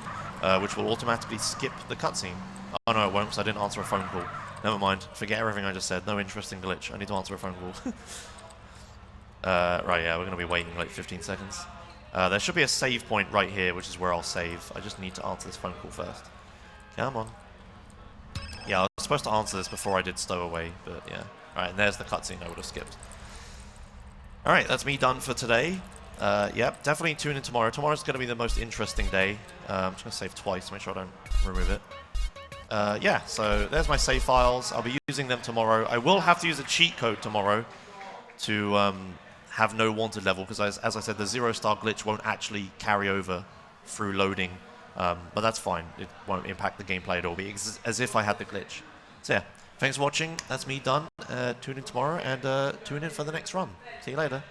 which will automatically skip the cutscene. Oh no, it won't, because I didn't answer a phone call. Never mind, forget everything I just said. No interesting glitch. I need to answer a phone call. Right, yeah, we're going to be waiting like 15 seconds. There should be a save point right here, which is where I'll save. I just need to answer this phone call first. Come on. Yeah, I was supposed to answer this before I did stowaway, but yeah. Alright, and there's the cutscene I would have skipped. All right, that's me done for today. Yep, definitely tune in tomorrow. Tomorrow's going to be the most interesting day. I'm just going to save twice to make sure I don't remove it. Yeah, so there's my save files. I'll be using them tomorrow. I will have to use a cheat code tomorrow to have no wanted level, because as I said, the 0-star glitch won't actually carry over through loading. But that's fine. It won't impact the gameplay at all. It'll be as if I had the glitch. So yeah, thanks for watching. That's me done. Tune in tomorrow and tune in for the next run. See you later.